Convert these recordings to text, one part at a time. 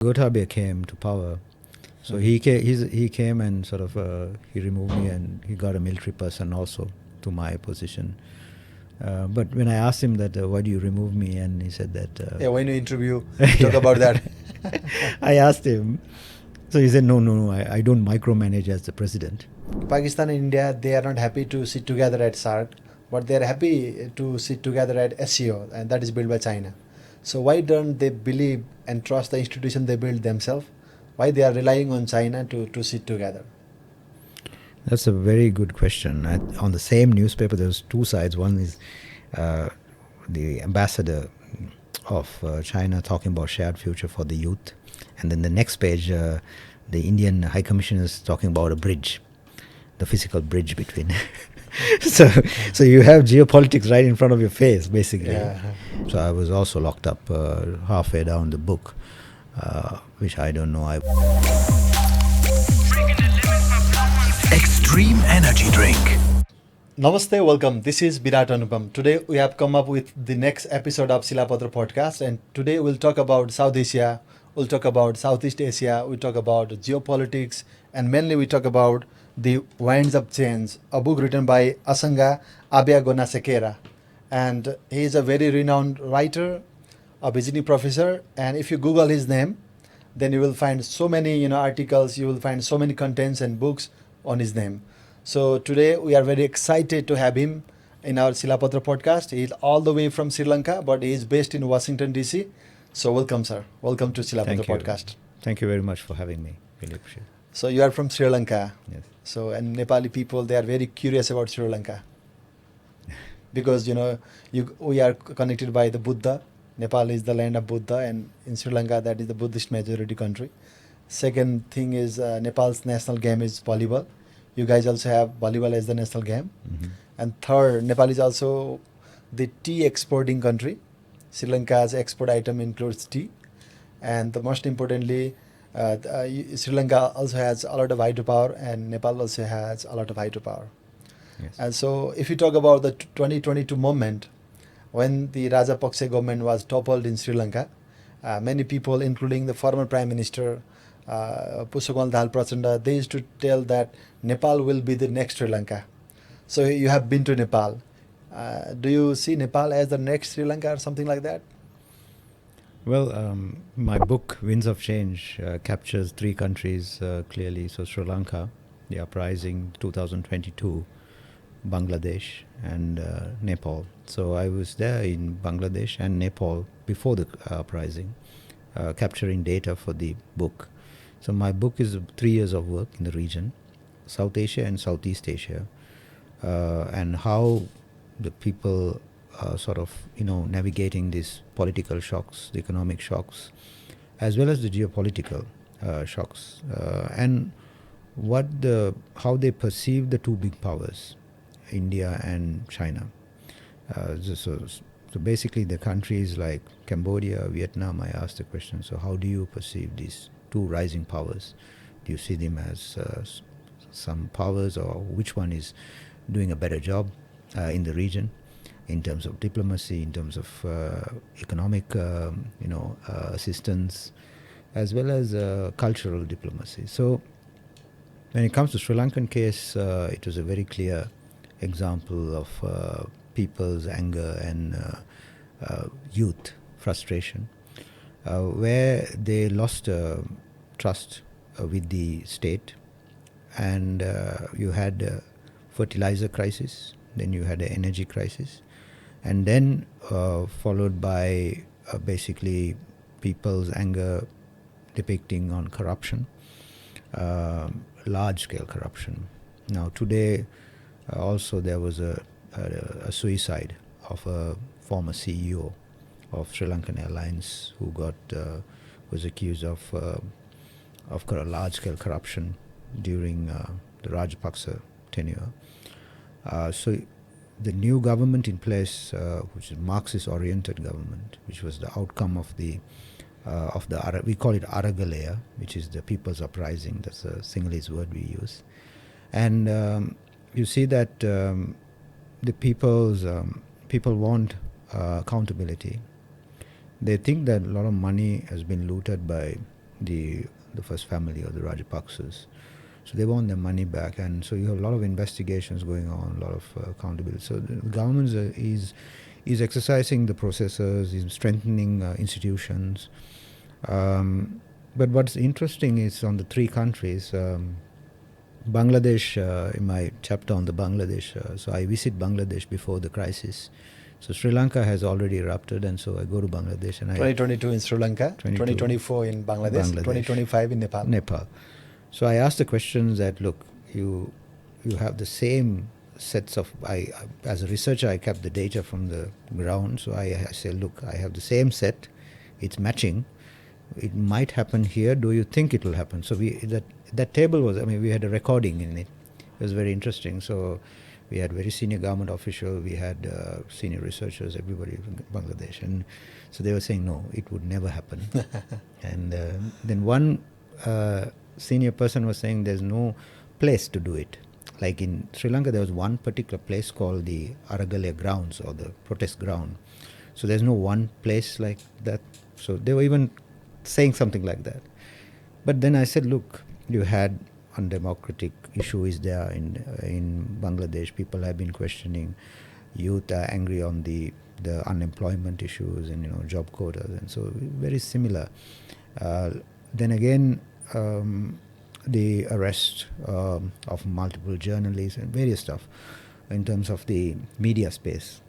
Gotabaya came to power. So he came and sort of he removed me, and he got a military person also to my position. But when I asked him that, why do you remove me? And he said that... when you interview, talk about that. I asked him. So he said, no, I don't micromanage as the president. Pakistan and India, they are not happy to sit together at SARC, but they are happy to sit together at SCO, and that is built by China. So why don't they believe and trust the institution they build themselves? Why they are relying on China to sit together? That's a very good question. On the same newspaper, there's two sides. One is the ambassador of China talking about shared future for the youth. And then the next page, the Indian High Commissioner is talking about a bridge, the physical bridge between. So you have geopolitics right in front of your face, basically. Yeah. So I was also locked up halfway down the book, which I don't know. Extreme energy drink. Namaste, welcome. This is Birat Anupam. Today we have come up with the next episode of Shilapatra podcast, and today we'll talk about South Asia, we'll talk about Southeast Asia, we'll talk about geopolitics, and mainly we talk about the Winds of Change, a book written by Asanga Abeyagoonasekera. And he is a very renowned writer, a visiting professor, and if you Google his name, then you will find so many articles, you will find so many contents and books on his name. So today we are very excited to have him in our Shilapatra podcast. He is all the way from Sri Lanka, but he is based in Washington, D.C. So welcome, sir. Welcome to Shilapatra podcast. Thank you very much for having me. Really appreciate it. So you are from Sri Lanka. Yes. So, and Nepali people, they are very curious about Sri Lanka. Because, we are connected by the Buddha. Nepal is the land of Buddha, and in Sri Lanka, that is the Buddhist majority country. Second thing is Nepal's national game is volleyball. You guys also have volleyball as the national game. Mm-hmm. And third, Nepal is also the tea exporting country. Sri Lanka's export item includes tea. And the most importantly, Sri Lanka also has a lot of hydropower, and Nepal also has a lot of hydropower. Yes. And so if you talk about the 2022 moment, when the Rajapaksa government was toppled in Sri Lanka, many people, including the former Prime Minister, Pusakonal Dal Prachanda, they used to tell that Nepal will be the next Sri Lanka. So you have been to Nepal. Do you see Nepal as the next Sri Lanka or something like that? Well, my book, Winds of Change, captures three countries clearly. So Sri Lanka, the uprising 2022, Bangladesh, and Nepal. So I was there in Bangladesh and Nepal before the uprising, capturing data for the book. So my book is 3 years of work in the region, South Asia and Southeast Asia, and how the people sort of, navigating these political shocks, the economic shocks, as well as the geopolitical shocks, and how they perceive the two big powers, India and China. So basically the countries like Cambodia, Vietnam, I asked the question, so how do you perceive these two rising powers? Do you see them as some powers, or which one is doing a better job in the region in terms of diplomacy, in terms of economic assistance, as well as cultural diplomacy? So when it comes to Sri Lankan case, it was a very clear example of people's anger and youth frustration, where they lost trust with the state, and you had a fertilizer crisis, then you had an energy crisis, and then followed by basically people's anger depicting on corruption, large-scale corruption. Now today, also there was a suicide of a former CEO of Sri Lankan Airlines who was accused of large-scale corruption during the Rajapaksa tenure. So the new government in place, which is Marxist-oriented government, which was the outcome of we call it Aragalaya, which is the people's uprising. That's a Sinhalese word we use. And you see that the people want accountability. They think that a lot of money has been looted by the first family or the Rajapaksas. So they want their money back, and so you have a lot of investigations going on, a lot of accountability. So the government is exercising the processes, is strengthening institutions. But what's interesting is on the three countries, Bangladesh, in my chapter on the Bangladesh, so I visit Bangladesh before the crisis. So Sri Lanka has already erupted, and so I go to Bangladesh. And 2022 in Sri Lanka, 2024 in Bangladesh, 2025 in Nepal. Nepal. So I asked the questions that, look, you have the same sets of, as a researcher, I kept the data from the ground. So I said, look, I have the same set, it's matching. It might happen here. Do you think it will happen? So that table was, we had a recording in it. It was very interesting. So we had very senior government officials, we had senior researchers, everybody from Bangladesh. And so they were saying, no, it would never happen. And then one senior person was saying there's no place to do it. Like in Sri Lanka, there was one particular place called the Aragale grounds, or the protest ground. So there's no one place like that. So they were even saying something like that. But then I said, look, you had undemocratic issue is there in Bangladesh. People have been questioning. Youth are angry on the unemployment issues and job quotas, and so very similar. Then again, the arrest of multiple journalists and various stuff in terms of the media space.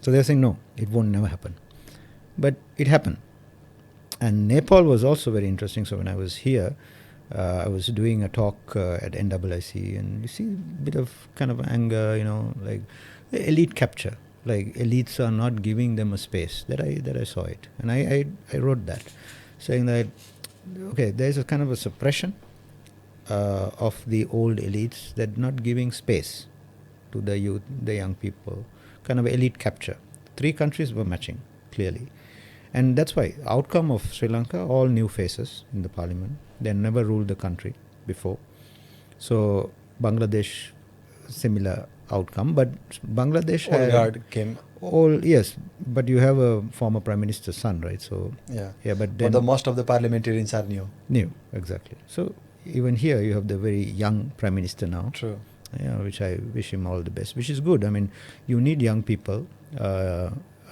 So they're saying no, it won't never happen, but it happened. And Nepal was also very interesting. So when I was here, I was doing a talk at NAAC, and you see a bit of kind of anger, like elite capture. Like elites are not giving them a space. That I saw it, and I wrote that, saying that okay, there's a kind of a suppression of the old elites, that not giving space to the youth, the young people, kind of elite capture. Three countries were matching clearly. And that's why outcome of Sri Lanka, all new faces in the parliament. They never ruled the country before. So Bangladesh, similar outcome, but Bangladesh came. Yes, but you have a former prime minister's son, right? So but then the most of the parliamentarians are new. New, exactly. So even here you have the very young prime minister now. True. Which I wish him all the best, which is good. You need young people.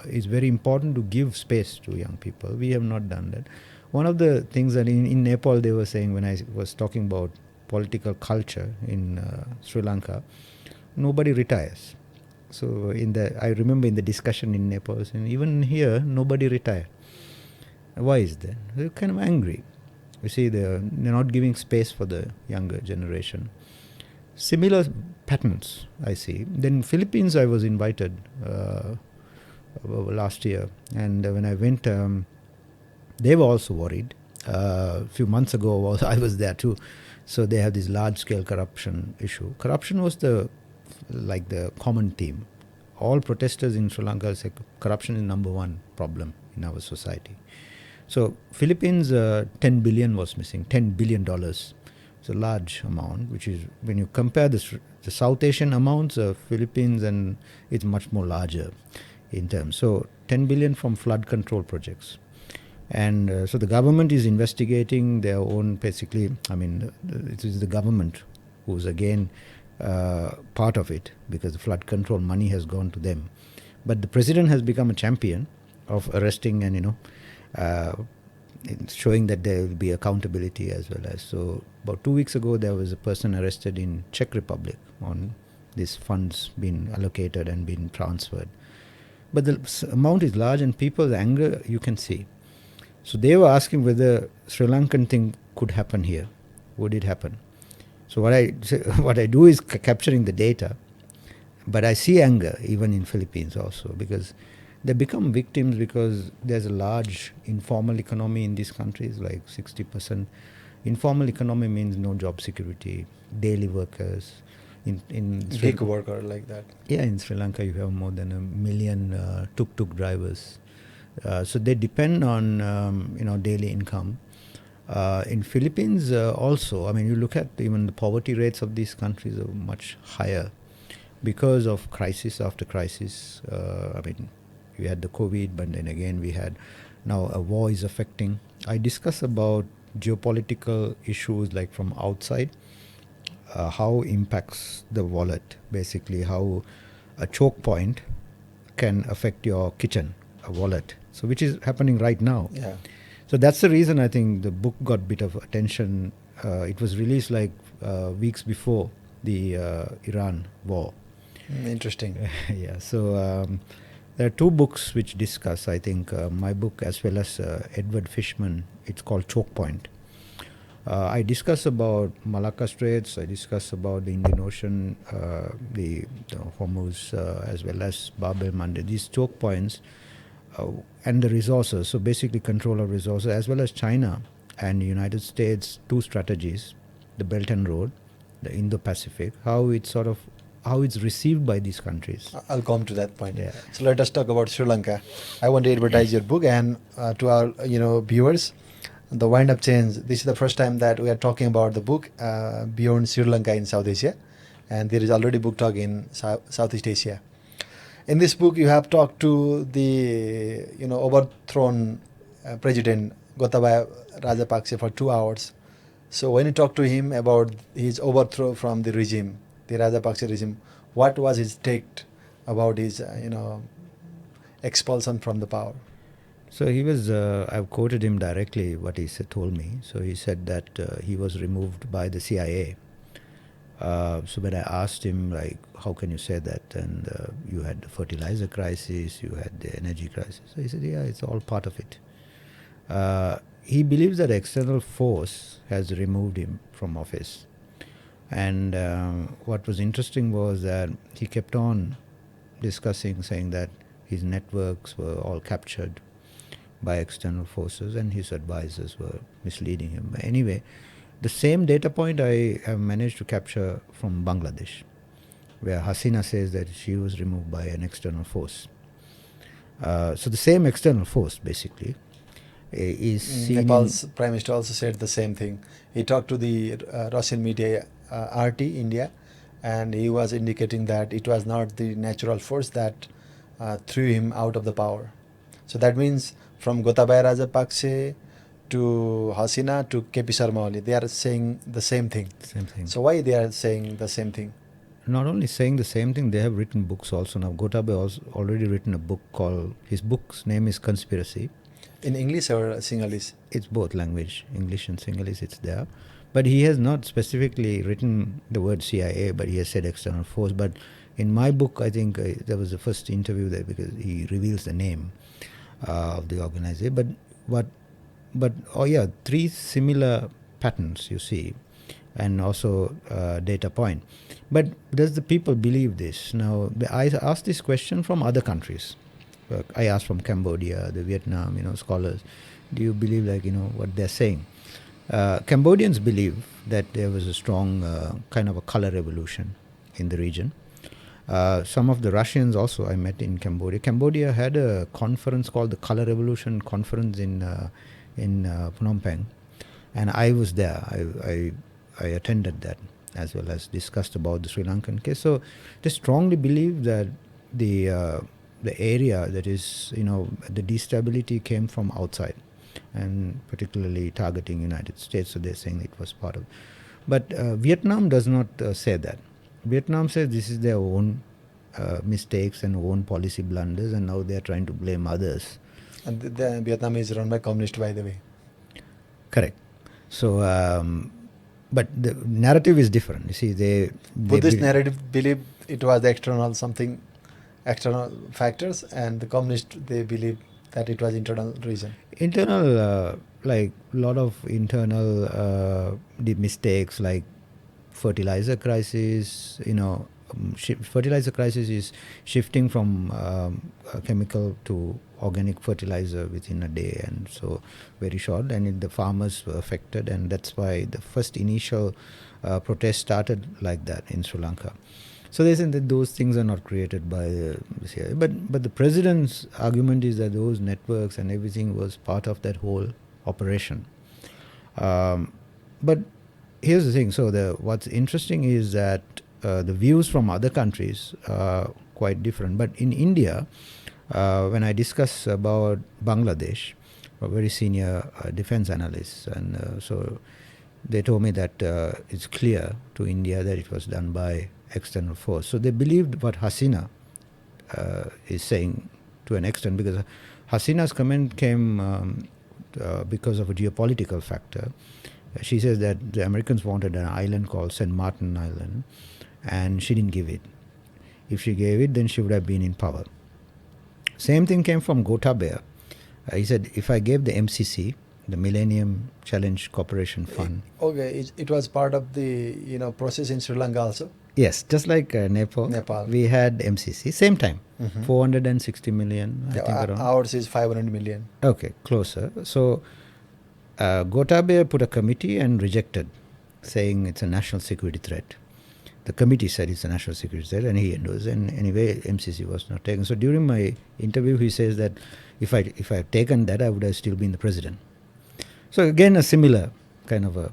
It's very important to give space to young people. We have not done that. One of the things that in Nepal they were saying, when I was talking about political culture in Sri Lanka, nobody retires. So I remember in the discussion in Nepal, and even here nobody retired. Why is that? They're kind of angry. You see, they're not giving space for the younger generation. Similar patterns I see. Then Philippines, I was invited last year, and when I went, they were also worried. A few months ago, I was there too. So they have this large-scale corruption issue. Corruption was the common theme. All protesters in Sri Lanka say corruption is number one problem in our society. So Philippines, 10 billion was missing. $10 billion. It's a large amount, which is, when you compare the South Asian amounts of Philippines, and it's much more larger in terms. So 10 billion from flood control projects. And so the government is investigating their own, basically, it is the government who's again part of it, because the flood control money has gone to them. But the president has become a champion of arresting and, showing that there will be accountability as well as. So about 2 weeks ago, there was a person arrested in Czech Republic on these funds being allocated and being transferred. But the amount is large, and people's anger you can see. So they were asking whether Sri Lankan thing could happen here. Would it happen? So what I do is capturing the data, but I see anger even in Philippines also, because they become victims because there's a large informal economy in these countries, like 60%. Informal economy means no job security, daily workers. In gig worker like that. Yeah, in Sri Lanka you have more than 1 million tuk-tuk drivers. So they depend on daily income. In Philippines also, you look at even the poverty rates of these countries are much higher because of crisis after crisis. We had the COVID, but then again we had now a war is affecting. I discuss about geopolitical issues like from outside, how impacts the wallet, basically how a choke point can affect your kitchen, a wallet. So which is happening right now. Yeah. So that's the reason I think the book got a bit of attention. It was released like weeks before the Iran war. Interesting. Yeah, so there are two books which discuss, I think, my book as well as Edward Fishman. It's called Choke Point. I discuss about Malacca Straits, I discuss about the Indian Ocean, the Hormuz, as well as Bab el-Mandeb, these choke points and the resources, so basically control of resources, as well as China and the United States, two strategies, the Belt and Road, the Indo-Pacific, how it's received by these countries. I'll come to that point. Yeah. So let us talk about Sri Lanka. I want to advertise your book, and to our viewers, The Wind Up Change. This is the first time that we are talking about the book Beyond Sri Lanka in South Asia, and there is already book talk in Southeast Asia. In this book, you have talked to the overthrown President Gotabaya Rajapaksa for 2 hours. So when you talk to him about his overthrow from the regime, the Rajapaksa regime, what was his take about his expulsion from the power? So he was, I've quoted him directly what he told me. So he said that he was removed by the CIA. So when I asked him, like, how can you say that? And you had the fertilizer crisis, you had the energy crisis. So he said, yeah, it's all part of it. He believes that external force has removed him from office. And what was interesting was that he kept on discussing, saying that his networks were all captured by external forces and his advisors were misleading him. But anyway, the same data point I have managed to capture from Bangladesh, where Hasina says that she was removed by an external force. So the same external force, basically, is seen Nepal's Prime Minister also said the same thing. He talked to the Russian media, RT, India, and he was indicating that it was not the natural force that threw him out of the power. So that means from Gotabaya Rajapaksa to Hasina to KP Sharma Oli, they are saying the same thing. Same thing. So why they are saying the same thing? Not only saying the same thing, they have written books also. Now Gotabaya has already written a book called, his book's name is Conspiracy. In English or Sinhalese? It's both language, English and Sinhalese, it's there. But he has not specifically written the word CIA, but he has said external force. But in my book, I think there was the first interview there because he reveals the name of the organization. But oh yeah, three similar patterns you see, and also data point. But does the people believe this? Now, I asked this question from other countries. I asked from Cambodia, the Vietnam, scholars, do you believe what they're saying? Cambodians believe that there was a strong kind of a color revolution in the region. Some of the Russians also I met in Cambodia. Cambodia had a conference called the Color Revolution Conference in Phnom Penh, and I was there. I attended that as well as discussed about the Sri Lankan case. So they strongly believe that the area that is the destability came from outside, and particularly targeting United States. So they're saying it was part of. But Vietnam does not say that. Vietnam says this is their own mistakes and own policy blunders, and now they're trying to blame others. And Vietnam is run by communists, by the way. Correct. So, but the narrative is different. You see, they Buddhist narrative believe it was external factors, and the communists, they believe that it was internal reason. Internal, like a lot of internal the mistakes, like fertilizer crisis. Fertilizer crisis is shifting from chemical to organic fertilizer within a day, and so very short, and the farmers were affected, and that's why the first initial protest started like that in Sri Lanka. So they say that those things are not created by the CIA. But the president's argument is that those networks and everything was part of that whole operation. But here's the thing. So what's interesting is that the views from other countries are quite different. But in India, when I discuss about Bangladesh, a very senior defense analysts, and so they told me that it's clear to India that it was done by external force. So they believed what Hasina is saying to an extent, because Hasina's comment came because of a geopolitical factor. She says that the Americans wanted an island called St. Martin Island, and she didn't give it. If she gave it, then she would have been in power. Same thing came from Gotabaya. He said, if I gave the MCC, the Millennium Challenge Corporation Fund. It was part of the process in Sri Lanka also. Yes, just like Nepal, we had MCC, same time, 460 million, I think around. Ours is 500 million. Okay, closer. So Gotabaya put a committee and rejected, saying it's a national security threat. The committee said it's a national security threat, and he endorsed. And anyway, MCC was not taken. So during my interview, he says that if I had taken that, I would have still been the president. So again, a similar kind of a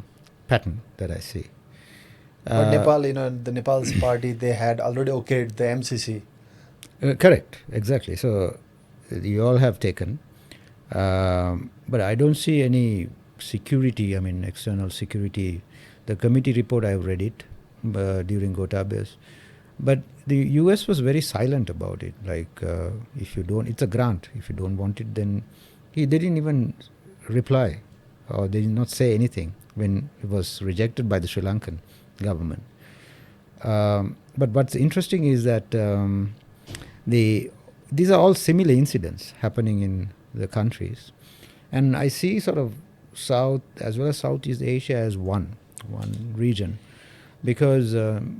pattern that I see. But Nepal, the Nepal's party, they had already okayed the MCC. Correct, exactly. So you all have taken, but I don't see any security. I mean, external security. The committee report, I've read it during Gotabaya's, but the US was very silent about it. Like, if you don't, it's a grant. If you don't want it, then they didn't even reply, or they did not say anything when it was rejected by the Sri Lankan government. But what's interesting is that these are all similar incidents happening in the countries, and I see sort of South as well as Southeast Asia as one region, because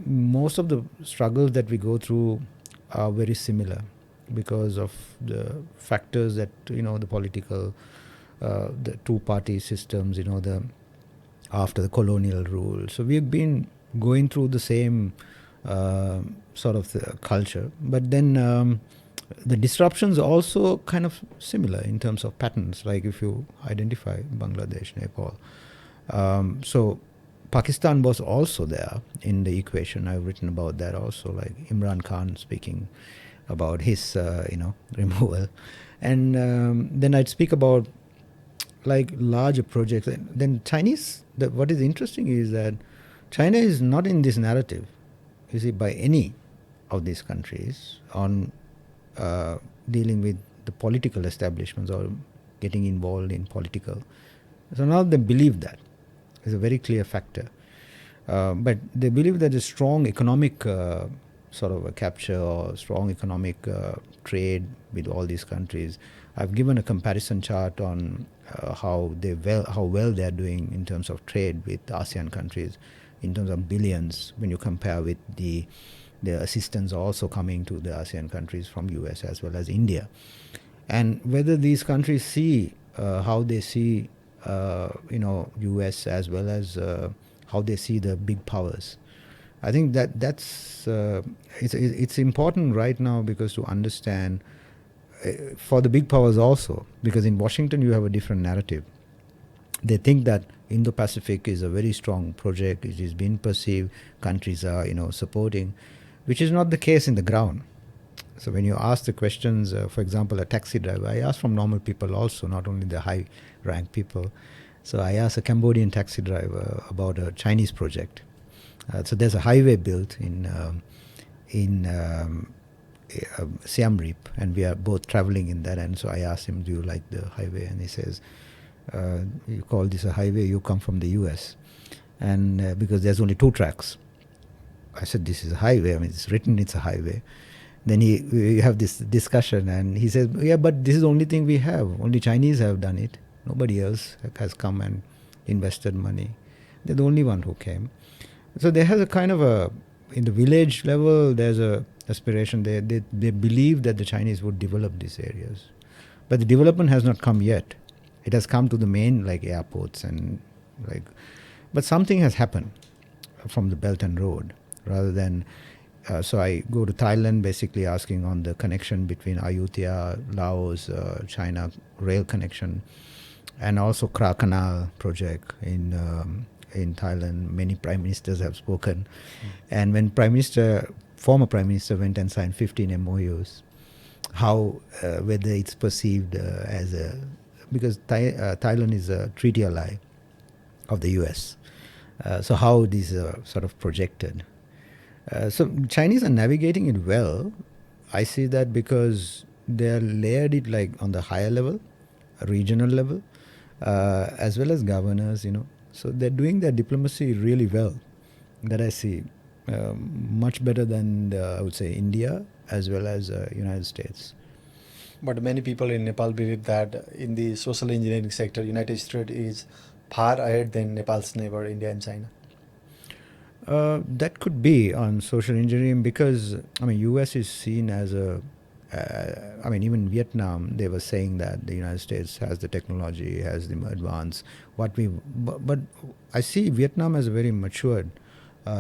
most of the struggles that we go through are very similar because of the factors that the political, the two-party systems, after the colonial rule. So we've been going through the same sort of culture, but then the disruptions are also kind of similar in terms of patterns, like if you identify Bangladesh, Nepal. So Pakistan was also there in the equation. I've written about that also, like Imran Khan speaking about his, removal. And then I'd speak about like larger projects. And then Chinese, what is interesting is that China is not in this narrative, you see, by any of these countries on dealing with the political establishments or getting involved in political. So now they believe that. It's a very clear factor. But they believe that a strong economic sort of a capture or strong economic trade with all these countries. I've given a comparison chart on how well they are doing in terms of trade with ASEAN countries, in terms of billions, when you compare with the assistance also coming to the ASEAN countries from US as well as India. And whether these countries see how they see US as well as how they see the big powers. I think that's it's important right now, because to understand for the big powers also, because in Washington you have a different narrative. They think that Indo-Pacific is a very strong project. It is being perceived. Countries are supporting, which is not the case in the ground. So when you ask the questions, for example, a taxi driver, I ask from normal people also, not only the high-ranked people. So I asked a Cambodian taxi driver about a Chinese project. So there's a highway built in Siam Reap, and we are both traveling in that. And so I asked him, do you like the highway? And he says, you call this a highway, you come from the US. And because there's only 2 tracks. I said, this is a highway. I mean, it's written, it's a highway. Then we have this discussion, and he says, yeah, but this is the only thing we have. Only Chinese have done it. Nobody else has come and invested money. They're the only one who came. So there has a kind of in the village level, there's a aspiration. They believe that the Chinese would develop these areas. But the development has not come yet. It has come to the main, like airports and but something has happened from the Belt and Road rather than. So I go to Thailand, basically asking on the connection between Ayutthaya, Laos, China rail connection, and also Kra Canal project in Thailand. Many prime ministers have spoken, and when former prime minister went and signed 15 MOUs, how whether it's perceived as a because Thailand is a treaty ally of the US. So how these are sort of projected. So Chinese are navigating it well. I see that because they are layered it like on the higher level, regional level, as well as governors, So they're doing their diplomacy really well, that I see. Much better than, I would say, India as well as United States. But many people in Nepal believe that in the social engineering sector, United States is far ahead than Nepal's neighbor, India and China. That could be on social engineering because, US is seen as even Vietnam, they were saying that the United States has the technology, has the advance. But I see Vietnam as very matured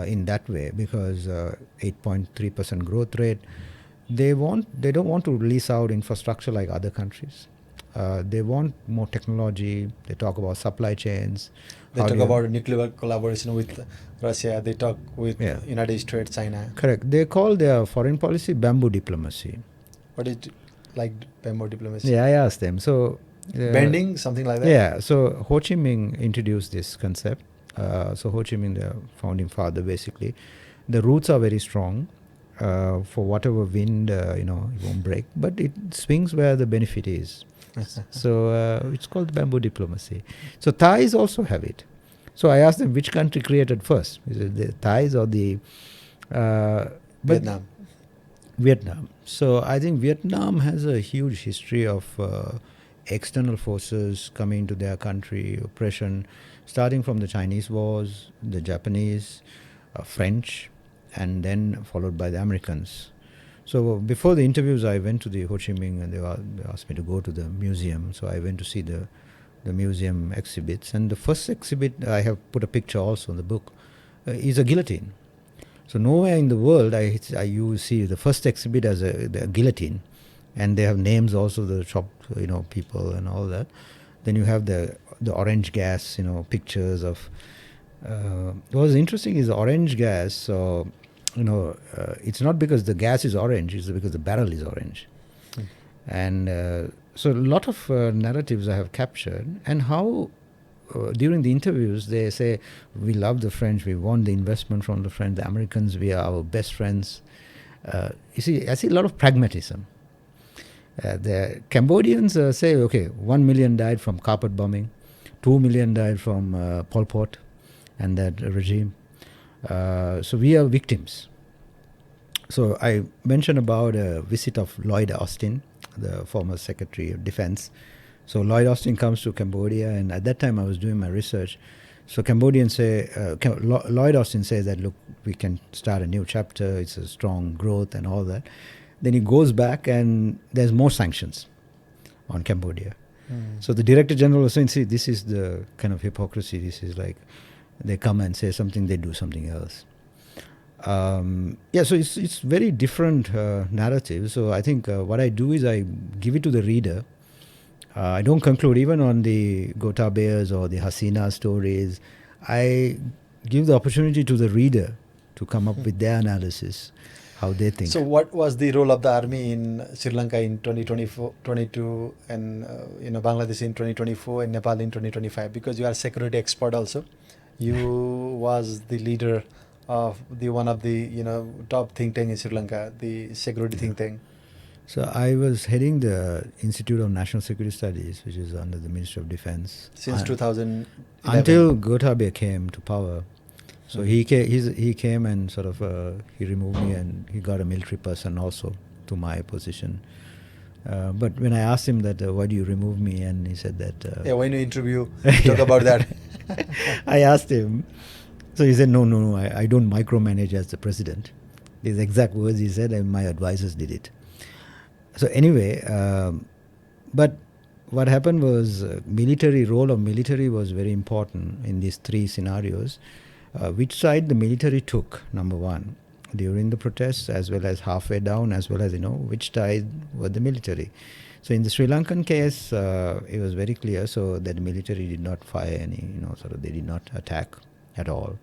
in that way because 8.3% growth rate. They don't want to release out infrastructure like other countries. They want more technology. They talk about supply chains. They talk about nuclear collaboration with Russia. They talk with United States, China. Correct. They call their foreign policy bamboo diplomacy. What is like bamboo diplomacy? Yeah, I asked them. So bending, something like that? Yeah. So Ho Chi Minh introduced this concept. So Ho Chi Minh, the founding father, basically. The roots are very strong. For whatever wind, it won't break. But it swings where the benefit is. So it's called bamboo diplomacy. So Thais also have it. So I asked them which country created first. Is it the Thais or the... Vietnam. So I think Vietnam has a huge history of external forces coming into their country, oppression, starting from the Chinese wars, the Japanese, French, and then followed by the Americans. So before the interviews, I went to the Ho Chi Minh and they asked me to go to the museum. So I went to see the museum exhibits. And the first exhibit, I have put a picture also in the book, is a guillotine. So nowhere in the world you see the first exhibit as the guillotine. And they have names also, the chopped people and all that. Then you have the orange gas, pictures of... what was interesting is the orange gas... So, it's not because the gas is orange, it's because the barrel is orange. And so a lot of narratives I have captured, and how during the interviews they say, we love the French, we want the investment from the French, the Americans, we are our best friends. I see a lot of pragmatism. The Cambodians say, okay, 1 million died from carpet bombing, 2 million died from Pol Pot and that regime. So we are victims. So I mentioned about a visit of Lloyd Austin, the former Secretary of Defense. So Lloyd Austin comes to Cambodia, and at that time I was doing my research. So Cambodians say, Lloyd Austin says that, look, we can start a new chapter, it's a strong growth and all that. Then he goes back and there's more sanctions on Cambodia. So the Director General was saying, see, this is the kind of hypocrisy, this is like, they come and say something, they do something else. So it's very different narrative. So I think what I do is I give it to the reader. I don't conclude even on the Gotabeyas or the Hasina stories. I give the opportunity to the reader to come up with their analysis, how they think. So what was the role of the army in Sri Lanka in 2022 and Bangladesh in 2024 and Nepal in 2025? Because you are a security expert also. You was the leader of one of the top think tank in Sri Lanka, the security think tank. So I was heading the Institute of National Security Studies, which is under the Ministry of Defense. Since 2011? Until Gotabaya came to power. So he came and sort of he removed me, and he got a military person also to my position. But when I asked him that, why do you remove me? And he said that... when you interview, talk about that. I asked him. So he said, no, I don't micromanage as the president. These exact words he said, and my advisors did it. So anyway, but what happened was role of military was very important in these three scenarios. Which side the military took, number one, during the protests, as well as halfway down, as well as, which side were the military. So in the Sri Lankan case, it was very clear, so that the military did not fire any, they did not attack at all.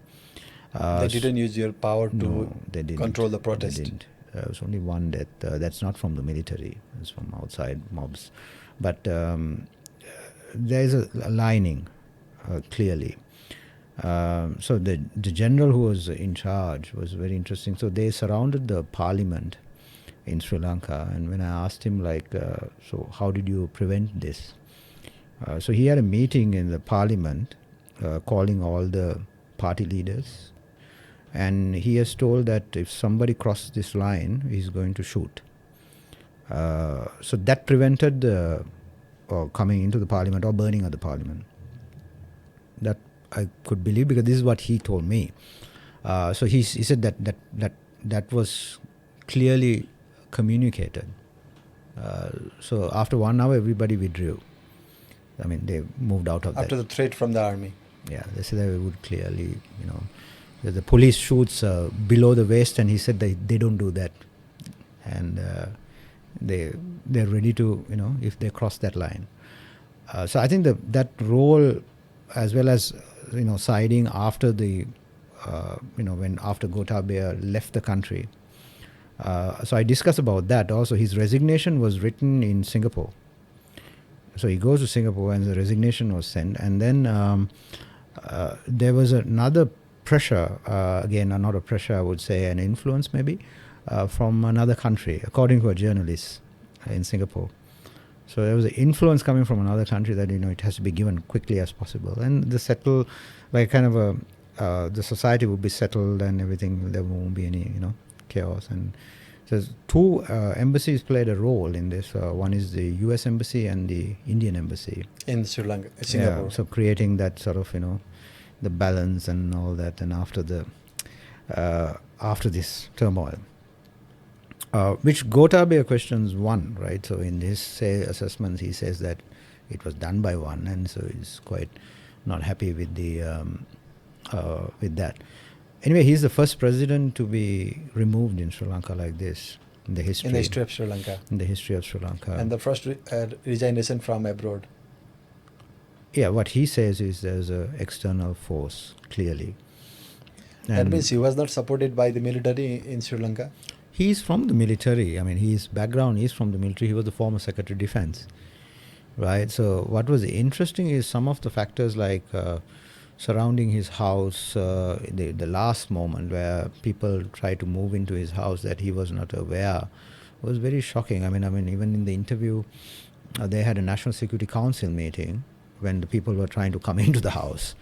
They didn't use your power to control the protest? They didn't. It was only one death. That's not from the military. It's from outside mobs. But there is a lining, clearly. So the general who was in charge was very interesting. So they surrounded the parliament in Sri Lanka, and when I asked him, like, so how did you prevent this? So he had a meeting in the parliament, calling all the party leaders, and he has told that if somebody crosses this line, he's going to shoot. So that prevented coming into the parliament or burning of the parliament. That I could believe, because this is what he told me. So he said that was clearly communicated. So after 1 hour, everybody withdrew. I mean, they moved out of After that. the threat from the army. Yeah, they said they would clearly, the police shoots below the waist, and he said they don't do that. And they're ready to, if they cross that line. So I think that role, as well as, siding after the, when after Gotabaya left the country. So I discussed about that also. His resignation was written in Singapore. So he goes to Singapore and the resignation was sent. And then there was another pressure, again, not a pressure, I would say, an influence maybe, from another country, according to a journalist in Singapore. So there was an influence coming from another country that, it has to be given quickly as possible. And the settle, like kind of the society would be settled and everything, there won't be any, chaos. And so two embassies played a role in this. One is the US embassy and the Indian embassy. In Sri Lanka, Singapore. Yeah, so creating that sort of, the balance and all that, and after this turmoil. Which Gotabaya questions one, right? So in his assessments, he says that it was done by one, and so he's quite not happy with with that. Anyway, he's the first president to be removed in Sri Lanka like this in the history. In the history of Sri Lanka. In the history of Sri Lanka. And the first resignation from abroad. Yeah, what he says is there's an external force, clearly. That means he was not supported by the military in Sri Lanka? He's from the military. I mean, his background is from the military. He was the former Secretary of Defense, right? So what was interesting is some of the factors like surrounding his house, the last moment where people tried to move into his house that he was not aware, was very shocking. I mean, even in the interview, they had a National Security Council meeting when the people were trying to come into the house.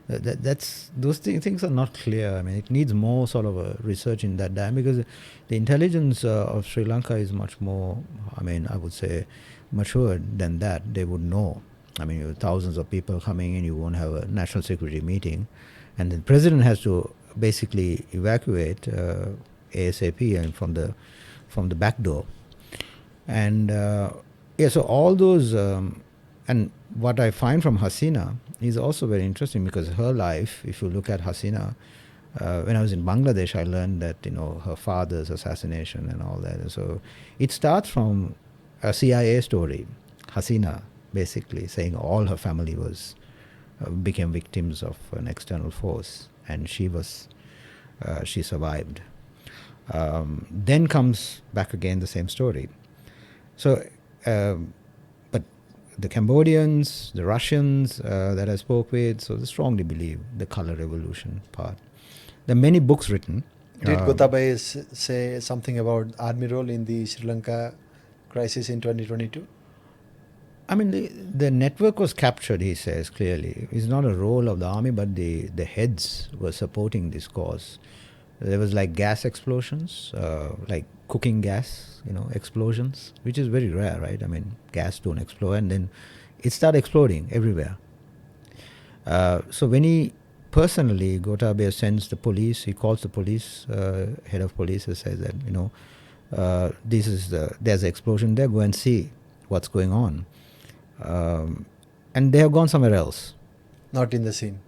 Those things are not clear. I mean, it needs more sort of a research in that because the intelligence of Sri Lanka is much more, I would say, matured than that. They would know. I mean, you have thousands of people coming in, you won't have a national security meeting. And the president has to basically evacuate ASAP and from the back door. And so all those, and what I find from Hasina is also very interesting because her life, if you look at Hasina, when I was in Bangladesh, I learned that, her father's assassination and all that. So it starts from a CIA story, Hasina, basically saying all her family became victims of an external force, and she survived. Then comes back again the same story. So, but the Cambodians, the Russians that I spoke with, so they strongly believe the color revolution part. There are many books written. Did Gotabaya say something about army role in the Sri Lanka crisis in 2022? I mean, the network was captured, he says, clearly. It's not a role of the army, but the heads were supporting this cause. There was like gas explosions, like cooking gas, explosions, which is very rare, right? I mean, gas don't explode, and then it started exploding everywhere. So when he personally, Gotabaya sends the police, he calls the police, head of police, and says that, there's an explosion there, go and see what's going on. And they have gone somewhere else. Not in the scene.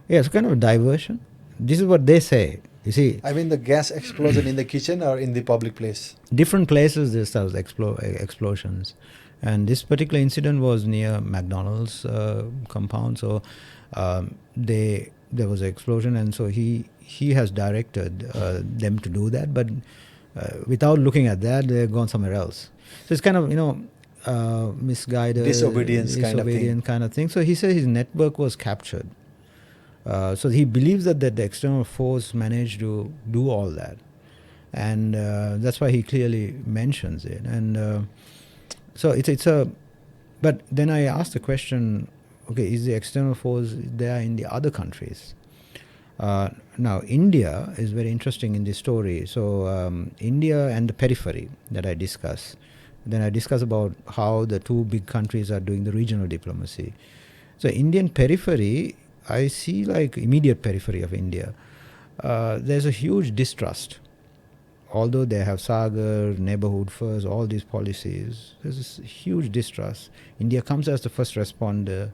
Yeah, it's kind of a diversion. This is what they say. You see, I mean the gas explosion in the kitchen or in the public place? Different places there was explosions. And this particular incident was near McDonald's compound. So there was an explosion, and so he has directed them to do that. But without looking at that, they've gone somewhere else. So it's kind of, misguided, Disobedience kind of thing. So he said his network was captured. So he believes that the external force managed to do all that. And that's why he clearly mentions it. And so it's a... But then I asked the question, okay, is the external force there in the other countries? Now, India is very interesting in this story. So India and the periphery that I discuss. Then I discuss about how the two big countries are doing the regional diplomacy. So Indian periphery, I see like immediate periphery of India. There's a huge distrust. Although they have Sagar, neighborhood first, all these policies, there's this huge distrust. India comes as the first responder,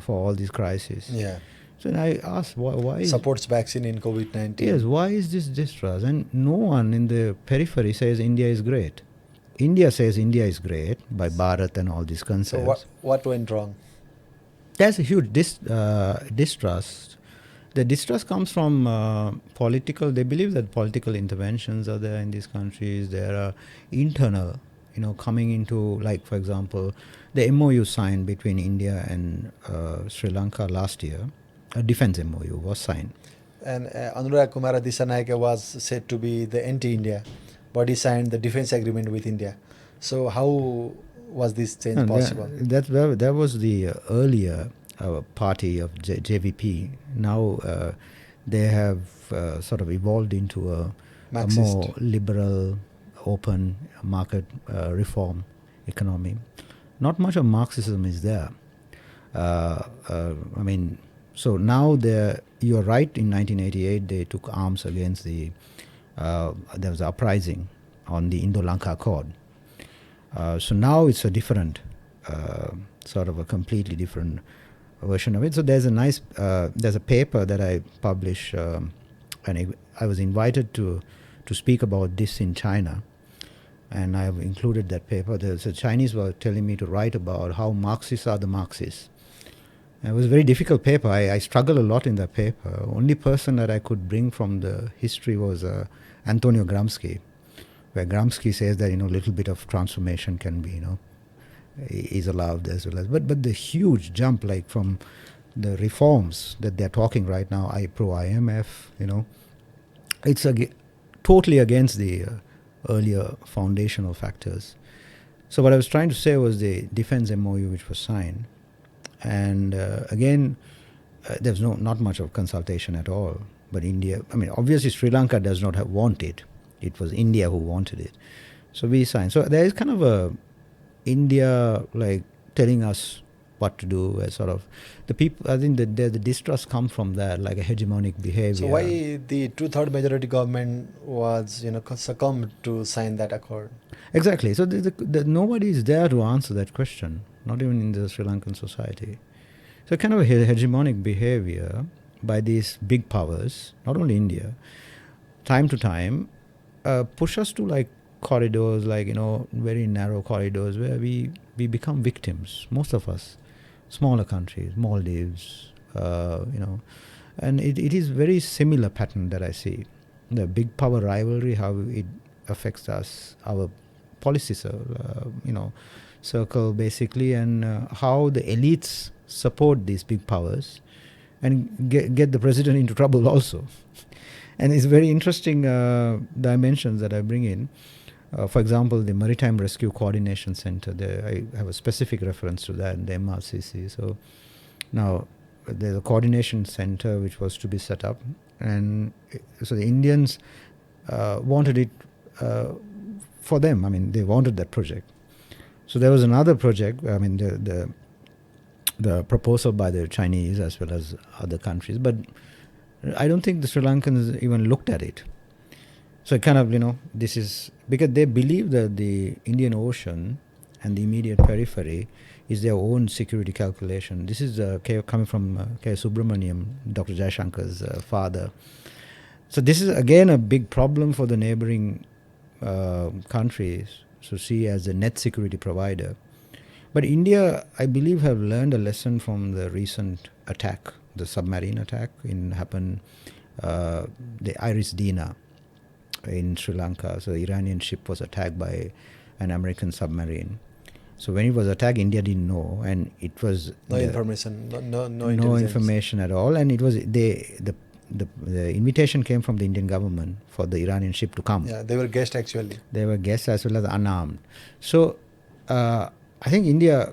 for all these crises. Yeah. So I asked, why supports vaccine in COVID-19. Yes, why is this distrust? And no one in the periphery says India is great. India says India is great by Bharat and all these concepts. So what went wrong? There's a huge distrust. The distrust comes from political... They believe that political interventions are there in these countries. There are internal, coming into, like, for example, the MOU signed between India and Sri Lanka last year. A defense MOU was signed. And Anurag Kumara Dissanayake was said to be the anti-India, but he signed the defense agreement with India. So how was this change possible? That was the earlier party of JVP. Now they have sort of evolved into a more liberal, open market reform economy. Not much of Marxism is there. So now you're right, in 1988 they took arms against there was an uprising on the Indo-Lanka Accord. So now it's a different, sort of a completely different version of it. So there's a paper that I published, and I was invited to speak about this in China, and I have included that paper. The Chinese were telling me to write about how Marxists are the Marxists. And it was a very difficult paper. I struggled a lot in that paper. Only person that I could bring from the history was Antonio Gramsci, where Gramsci says that, a little bit of transformation can be, is allowed as well as... But the huge jump, like from the reforms that they're talking right now, pro-IMF, it's totally against the earlier foundational factors. So what I was trying to say was the defense MOU which was signed. And again, there's not much of consultation at all. But India, obviously Sri Lanka does not want it. It was India who wanted it. So we signed. So there is kind of a India like telling us what to do, as sort of the people. I think that the distrust comes from that, like a hegemonic behavior. So why the 2/3 majority government was succumbed to sign that accord? Exactly. So nobody is there to answer that question, not even in the Sri Lankan society. So kind of a hegemonic behavior by these big powers, not only India, time to time, push us to like corridors, like, very narrow corridors where we become victims, most of us, smaller countries, Maldives, and it is very similar pattern that I see. The big power rivalry, how it affects us, our policy circle basically, and how the elites support these big powers and get the president into trouble also. And it's very interesting dimensions that I bring in. For example, the Maritime Rescue Coordination Center, I have a specific reference to that in the MRCC. So now there's a coordination center which was to be set up, and so the Indians wanted it for them. They wanted that project. So there was another project, the proposal by the Chinese as well as other countries, but I don't think the Sri Lankans even looked at it. So kind of, this is because they believe that the Indian Ocean and the immediate periphery is their own security calculation. This is coming from K. Subramaniam, Dr. Jayashankar's father. So this is again a big problem for the neighboring countries to see as a net security provider. But India, I believe, have learned a lesson from the recent attack, the submarine attack happened the Iris Dina in Sri Lanka. So the Iranian ship was attacked by an American submarine. So when it was attacked, India didn't know, and it was No information, no no intelligence. information at all, and it was the invitation came from the Indian government for the Iranian ship to come. Yeah, they were guests actually. They were guests as well as unarmed. So I think India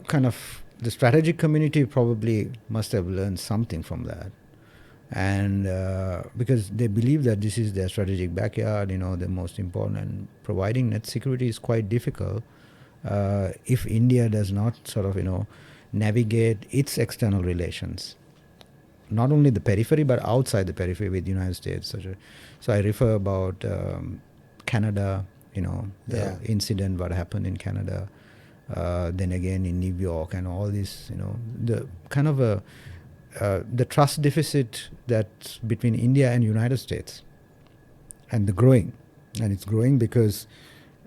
the strategic community probably must have learned something from that. And because they believe that this is their strategic backyard, the most important, and providing net security is quite difficult if India does not navigate its external relations, not only the periphery but outside the periphery with the United States. So I refer about Canada, the incident what happened in Canada, then again in New York, and all this, the kind of the trust deficit that's between India and United States, and it's growing because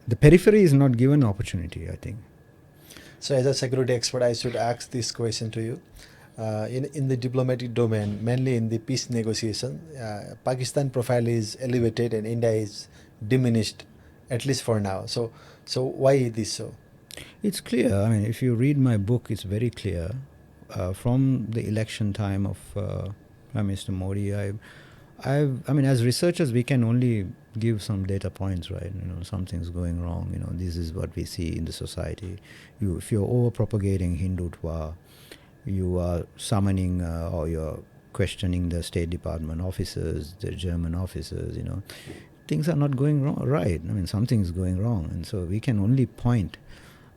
the periphery is not given opportunity, I think. So as a security expert, I should ask this question to you. In the diplomatic domain, mainly in the peace negotiation, Pakistan profile is elevated and India is diminished, at least for now. So why is this so? It's clear. I mean, if you read my book, it's very clear. From the election time of Prime Minister Modi, I mean, as researchers, we can only give some data points, right? Something's going wrong. This is what we see in the society. If you're over-propagating Hindutva, you are summoning or you're questioning the State Department officers, the German officers, things are not going wrong, right? I mean, something's going wrong. And so we can only point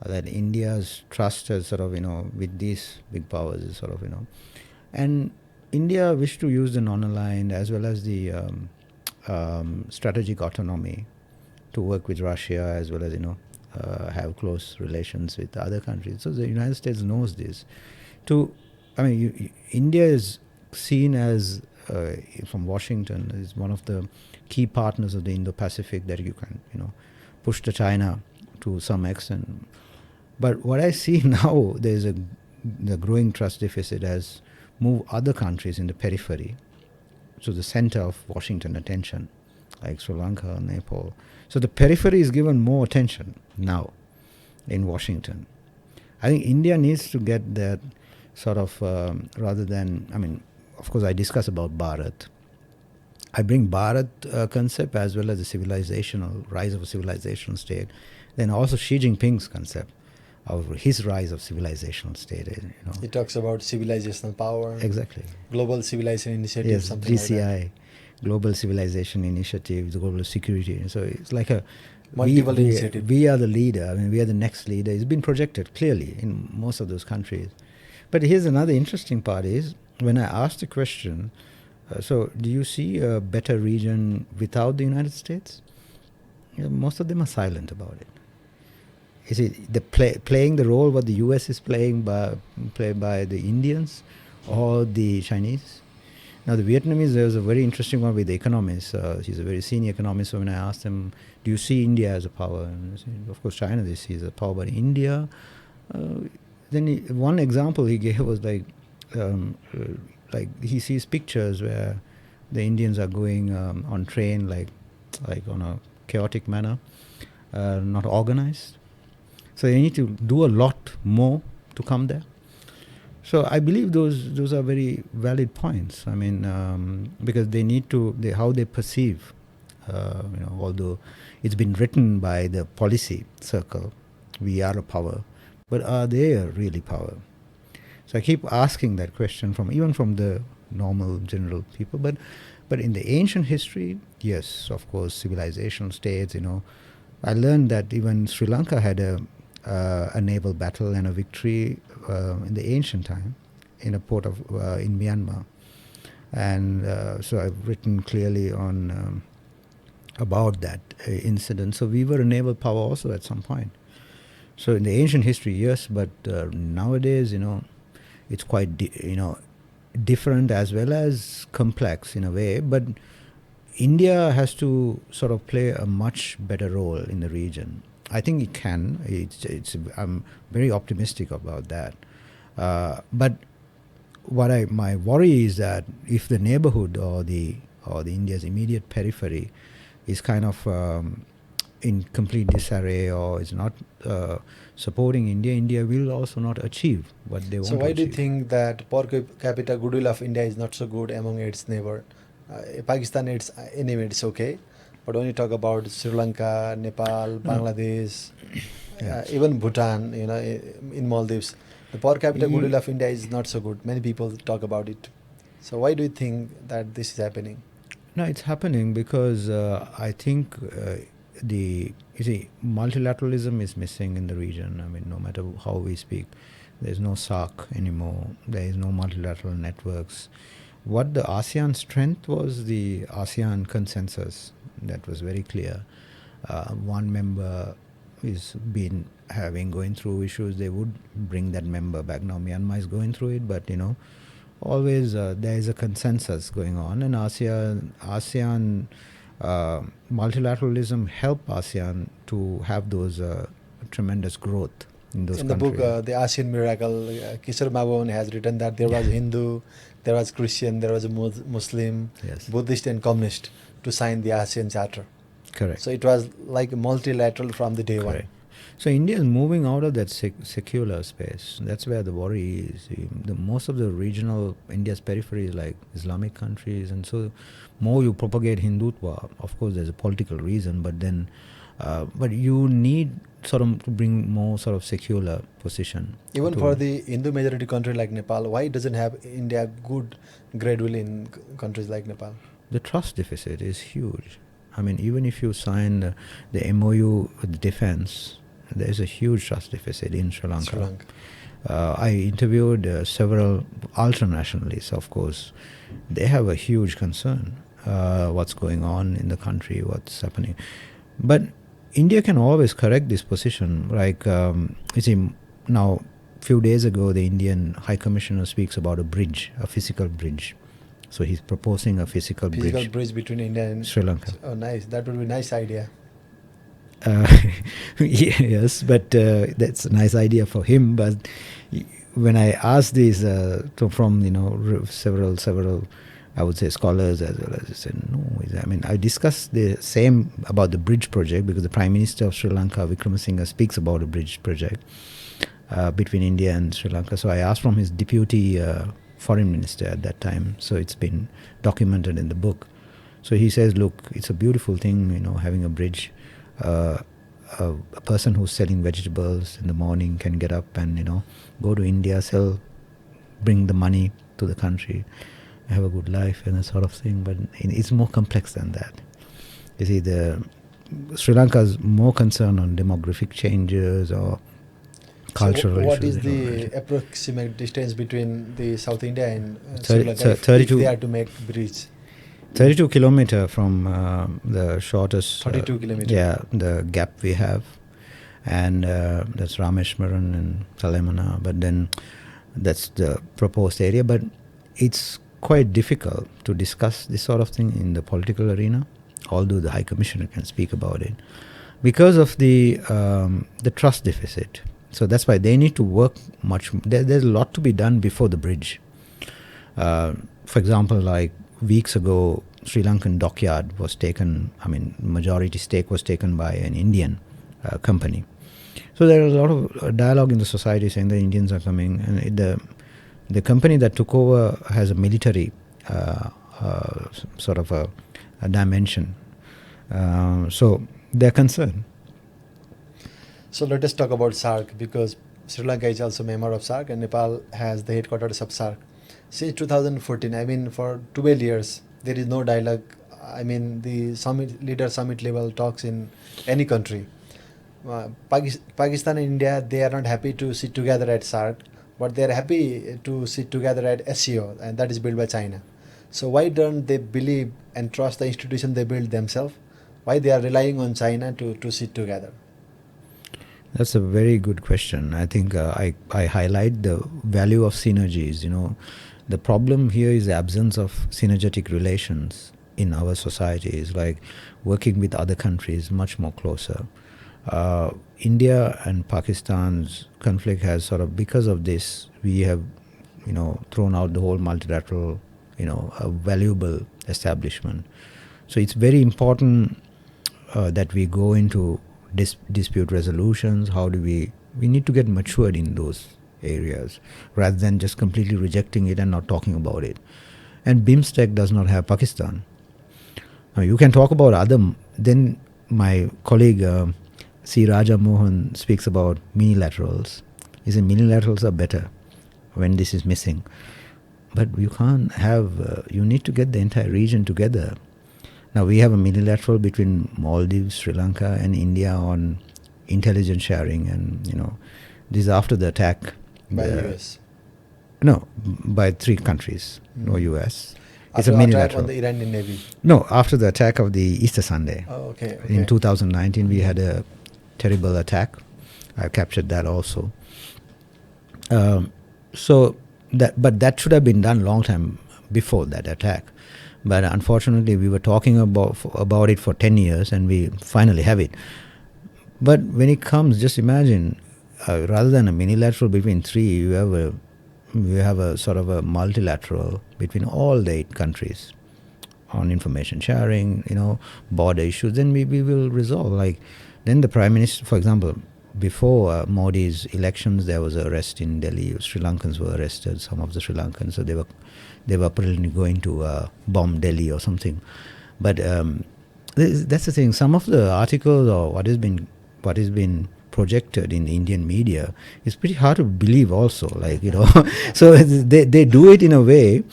that India's trust as with these big powers is and India wished to use the non-aligned as well as the strategic autonomy to work with Russia as well as have close relations with other countries. So the United States knows this. India is seen as from Washington is one of the key partners of the Indo-Pacific that you can push to China to some extent. But what I see now, there's the growing trust deficit has moved other countries in the periphery to the center of Washington attention, like Sri Lanka, Nepal. So the periphery is given more attention now in Washington. I think India needs to get that rather than, of course I discuss about Bharat. I bring Bharat concept as well as the civilizational, rise of a civilizational state. Then also Xi Jinping's concept of his rise of civilizational state. He talks about civilizational power. Exactly. Global Civilization Initiative, yes, something GCI, like that. Global Civilization Initiative, the global security. So it's like a multiple initiative. We are the leader. We are the next leader. It's been projected clearly in most of those countries. But here's another interesting part is when I asked the question, so do you see a better region without the United States? Most of them are silent about it. Is it the playing the role what the US is played by the Indians or the Chinese? Now the Vietnamese, there was a very interesting one with the economist. He's a very senior economist. So when I asked him, do you see India as a power? And he said, of course China they see as a power, but India. Then one example he gave was like he sees pictures where the Indians are going on train like on a chaotic manner, not organized. So they need to do a lot more to come there. So I believe those are very valid points. Because they need to, how they perceive, although it's been written by the policy circle, we are a power, but are they a really power? So I keep asking that question even from the normal general people. But in the ancient history, yes, of course, civilizational states. I learned that even Sri Lanka had a naval battle and a victory in the ancient time in a port of in Myanmar, and so I've written clearly on about that incident. So we were a naval power also at some point. So in the ancient history, yes, but nowadays, it's quite different as well as complex in a way. But India has to sort of play a much better role in the region. I think it can. I'm very optimistic about that. But my worry is that if the neighborhood or the India's immediate periphery is kind of in complete disarray or is not supporting India, India will also not achieve what they want to achieve. So why do you think that per capita goodwill of India is not so good among its neighbor? Pakistan, anyway, it's okay. But when you talk about Sri Lanka, Nepal, Bangladesh, even Bhutan, in Maldives, the per capita goodwill of India is not so good. Many people talk about it. So why do you think that this is happening? No, it's happening because I think multilateralism is missing in the region. I mean, no matter how we speak, there's no SARC anymore. There is no multilateral networks. What the ASEAN strength was the ASEAN consensus. That was very clear. One member is going through issues, they would bring that member back. Now Myanmar is going through it, but always there is a consensus going on, and ASEAN multilateralism help ASEAN to have those tremendous growth in those countries. In the book, The ASEAN Miracle, Kishore Mabon has written that there was Hindu, there was Christian, there was a Muslim, yes, Buddhist and Communist to sign the ASEAN Charter. Correct. So it was like multilateral from the day Correct. one. So India is moving out of that secular space. That's where the worry is. Most of the regional India's periphery is like Islamic countries, and so more you propagate Hindutva. Of course, there's a political reason, but then, but you need sort of to bring more sort of secular position. Even for the Hindu majority country like Nepal, why doesn't have India good goodwill in countries like Nepal? The trust deficit is huge. I mean, even if you sign the MOU with defense, there is a huge trust deficit in Sri Lanka. I interviewed several ultranationalists, of course. They have a huge concern what's going on in the country, what's happening. But India can always correct this position. Like, you see, now, a few days ago, the Indian High Commissioner speaks about a bridge, a physical bridge. So he's proposing a physical bridge between India and Sri Lanka. Oh, nice. That would be a nice idea. Yes, but that's a nice idea for him. But when I asked this from several, I would say, scholars as well, as I said, no. I mean, I discussed the same about the bridge project because the Prime Minister of Sri Lanka, Wickremesinghe, speaks about a bridge project between India and Sri Lanka. So I asked from his deputy foreign minister at that time. So it's been documented in the book. So he says, look, it's a beautiful thing, having a bridge. A person who's selling vegetables in the morning can get up and go to India, bring the money to the country, have a good life and that sort of thing. But it's more complex than that. You see, Sri Lanka is more concerned on demographic changes or cultural issues. What is the approximate distance between the South India and Sri Lanka if they are to make bridge? 32 kilometer from the shortest 32 kilometers. Yeah, the gap we have, and that's Rameshwaram and Kalemana, but then that's the proposed area. But it's quite difficult to discuss this sort of thing in the political arena, although the High Commissioner can speak about it, because of the trust deficit. So that's why they need to work much. There's a lot to be done before the bridge. For example, like weeks ago, Sri Lankan dockyard was taken, majority stake was taken by an Indian company. So there is a lot of dialogue in the society saying the Indians are coming, and the company that took over has a military sort of a dimension. So they're concerned. So let us talk about SARC, because Sri Lanka is also a member of SARC and Nepal has the headquarters of SARC. Since 2014, for 12 years, there is no dialogue. The summit level talks in any country. Pakistan and India, they are not happy to sit together at SARC, but they are happy to sit together at SCO, and that is built by China. So why don't they believe and trust the institution they build themselves? Why they are relying on China to sit together? That's a very good question. I think I highlight the value of synergies. The problem here is the absence of synergetic relations in our societies, like working with other countries much more closer. India and Pakistan's conflict has because of this, we have, thrown out the whole multilateral, a valuable establishment. So it's very important that we go into dispute resolutions? How do we need to get matured in those areas rather than just completely rejecting it and not talking about it. And BIMSTEC does not have Pakistan. Now you can talk about other, then my colleague C. Raja Mohan speaks about minilaterals. He said minilaterals are better when this is missing. But you can't have, you need to get the entire region together. Now we have a minilateral between Maldives, Sri Lanka and India on intelligence sharing, and this is after the attack by US. No, by 3 countries, no US. It's After a attack minilateral. on the Iranian Navy. No, after the attack of the Easter Sunday. Oh, okay. In 2019 we had a terrible attack. I captured that also. But that should have been done long time before that attack. But unfortunately, we were talking about it for 10 years, and we finally have it. But when it comes, just imagine, rather than a minilateral between 3, you have a sort of a multilateral between all the 8 countries on information sharing, border issues. Then we will resolve. Like then the Prime Minister, for example, before Modi's elections, there was an arrest in Delhi. Sri Lankans were arrested, some of the Sri Lankans. So they were apparently going to bomb Delhi or something. But that's the thing. Some of the articles or what has been projected in the Indian media is pretty hard to believe also. So they do it in a way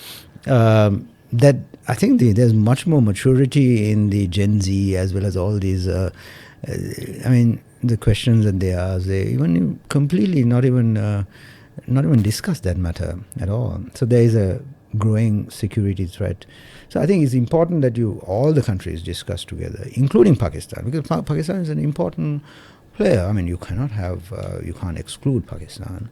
that I think there's much more maturity in the Gen Z as well as all these. The questions that they ask, they even completely not even discuss that matter at all. So there is a growing security threat. So I think it's important that all the countries discuss together, including Pakistan, because Pakistan is an important player. You can't exclude Pakistan,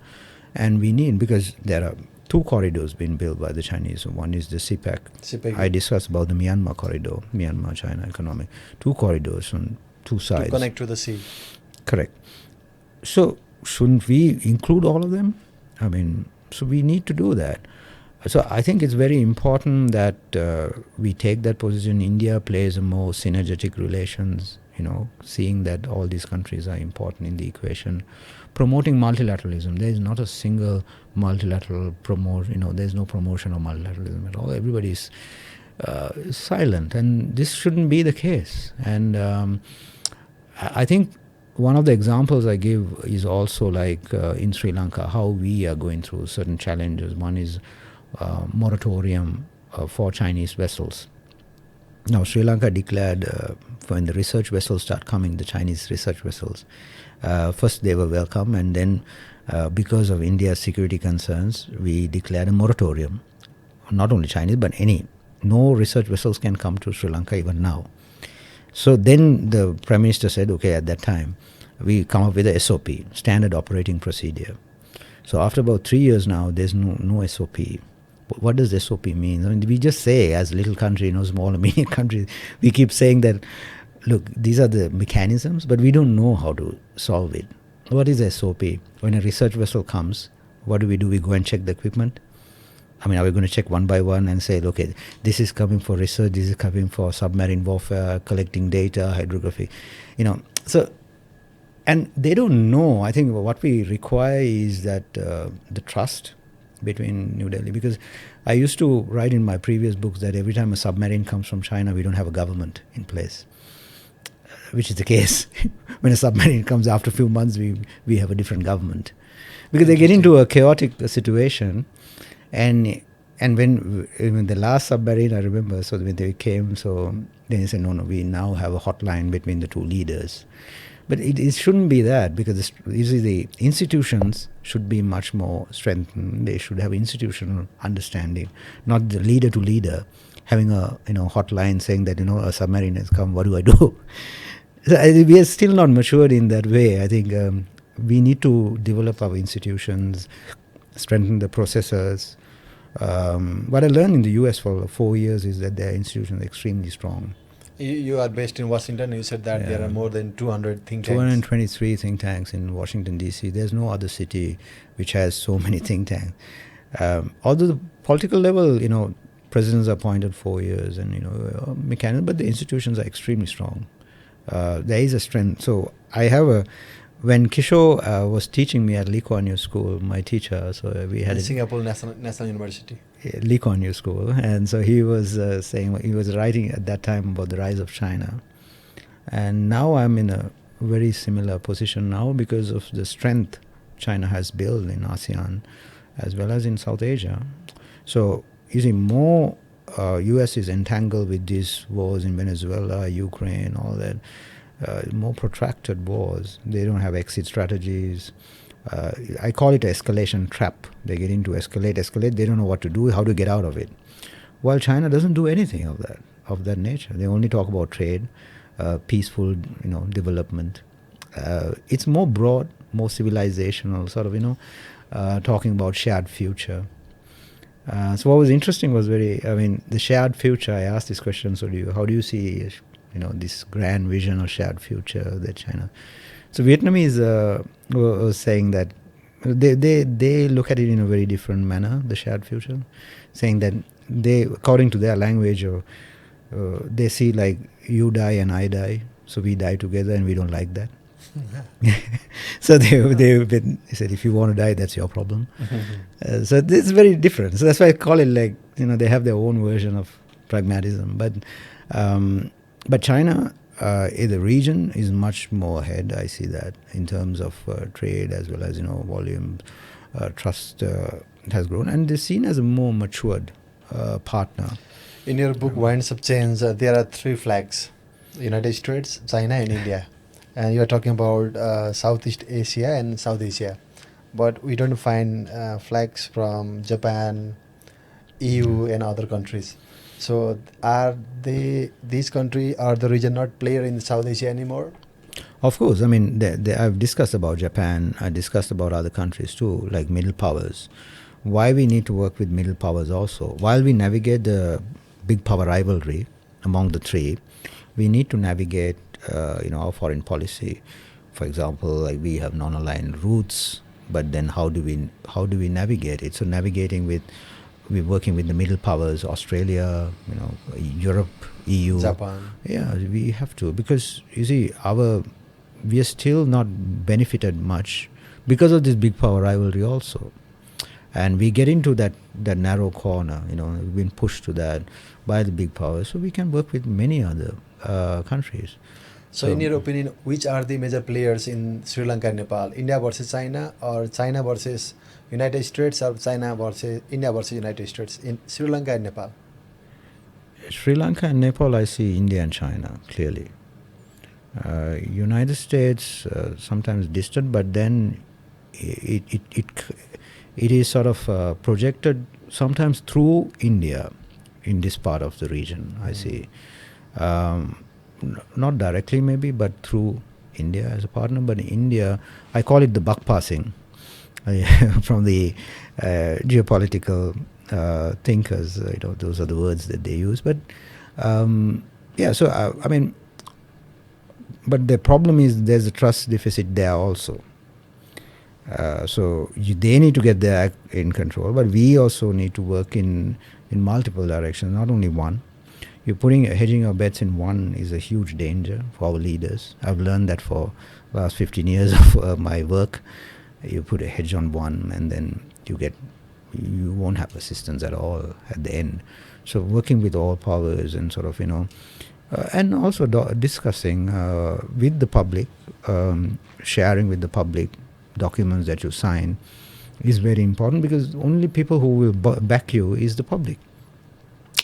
and we need, because there are 2 corridors being built by the Chinese. One is the CPEC. I discussed about the Myanmar corridor, Myanmar-China economic. 2 corridors on 2 sides. To connect to the sea. Correct. So shouldn't we include all of them? So we need to do that. So I think it's very important that we take that position. India plays a more synergetic relations, seeing that all these countries are important in the equation. Promoting multilateralism. There is not a single multilateral there's no promotion of multilateralism at all. Everybody's silent, and this shouldn't be the case. And I think one of the examples I give is also like in Sri Lanka, how we are going through certain challenges. One is moratorium for Chinese vessels. Now Sri Lanka declared when the research vessels start coming, the Chinese research vessels, first they were welcome, and then because of India's security concerns, we declared a moratorium. Not only Chinese, but no research vessels can come to Sri Lanka even now. So then the Prime Minister said, okay, at that time, we come up with a SOP, Standard Operating Procedure. So after about 3 years now, there's no SOP. What does SOP mean? We just say, as a little country, small and medium country, we keep saying that, look, these are the mechanisms, but we don't know how to solve it. What is SOP? When a research vessel comes, what do? We go and check the equipment? Are we going to check one by one and say, okay, this is coming for research, this is coming for submarine warfare, collecting data, hydrography, So, and they don't know. I think what we require is that the trust between New Delhi, because I used to write in my previous books that every time a submarine comes from China, we don't have a government in place, which is the case. When a submarine comes, after a few months, we have a different government, because they get into a chaotic situation. And when the last submarine, I remember, so when they came, so then they said, no, we now have a hotline between the 2 leaders. But it shouldn't be that, because usually the institutions should be much more strengthened. They should have institutional understanding, not the leader to leader having a hotline saying that a submarine has come. What do I do? So we are still not matured in that way. I think we need to develop our institutions, strengthen the processes. What I learned in the US for 4 years is that their institutions are extremely strong. You are based in Washington. You said that there are more than 200 think tanks. 223 think tanks in Washington, D.C. There's no other city which has so many think tanks. Although the political level, presidents are appointed 4 years and, mechanism, but the institutions are extremely strong. there is a strength. So I have a, when Kishore was teaching me at Lee Kuan Yew School, my teacher, so we had Singapore National University. Lee Kuan Yew School, and so he was saying, he was writing at that time about the rise of China, and now I'm in a very similar position now because of the strength China has built in ASEAN as well as in South Asia. So you see, more US is entangled with these wars in Venezuela, Ukraine, all that, more protracted wars. They don't have exit strategies. I call it an escalation trap. They get into escalate, they don't know what to do, how to get out of it. While China doesn't do anything of that nature. They only talk about trade, peaceful, development. It's more broad, more civilizational, sort of, talking about shared future. So what was interesting was the shared future. I asked this question, so how do you see, this grand vision of shared future that China? So Vietnamese was saying that they look at it in a very different manner, the shared future, saying that they, according to their language, or they see like you die and I die, so we die together, and we don't like that. So they said, if you want to die, that's your problem. So it's very different. So that's why I call it like, they have their own version of pragmatism. But China, the region is much more ahead. I see that in terms of trade as well as volume, trust has grown, and they're seen as a more matured partner. In your book, Winds of Change, there are 3 flags: United States, China, and India. And you are talking about Southeast Asia and South Asia, but we don't find flags from Japan, EU, and other countries. So are these countries, are the region not player in South Asia anymore? Of course. I've discussed about Japan. I discussed about other countries too, like middle powers. Why we need to work with middle powers also. While we navigate the big power rivalry among the 3, we need to navigate our foreign policy. For example, like we have non-aligned routes, but then how do we navigate it? So we're working with the middle powers, Australia, Europe, EU, Japan. Yeah, we have to, because you see, we are still not benefited much because of this big power rivalry also. And we get into that narrow corner, we've been pushed to that by the big powers, so we can work with many other countries. So in your opinion, which are the major players in Sri Lanka and Nepal? India versus China, or China versus United States, or China versus India versus United States in Sri Lanka and Nepal? Sri Lanka and Nepal, I see India and China clearly. United States sometimes distant, but then it is sort of projected sometimes through India in this part of the region. I see. Not directly maybe, but through India as a partner. But in India, I call it the buck passing from the geopolitical thinkers. Those are the words that they use. But but the problem is there's a trust deficit there also. So they need to get their act in control, but we also need to work in multiple directions, not only one. Hedging our bets in one is a huge danger for our leaders. I've learned that for the last 15 years of my work. You put a hedge on one, and then you won't have assistance at all at the end. So working with all powers and sort of, and also discussing with the public, sharing with the public documents that you sign is very important, because only people who will back you is the public.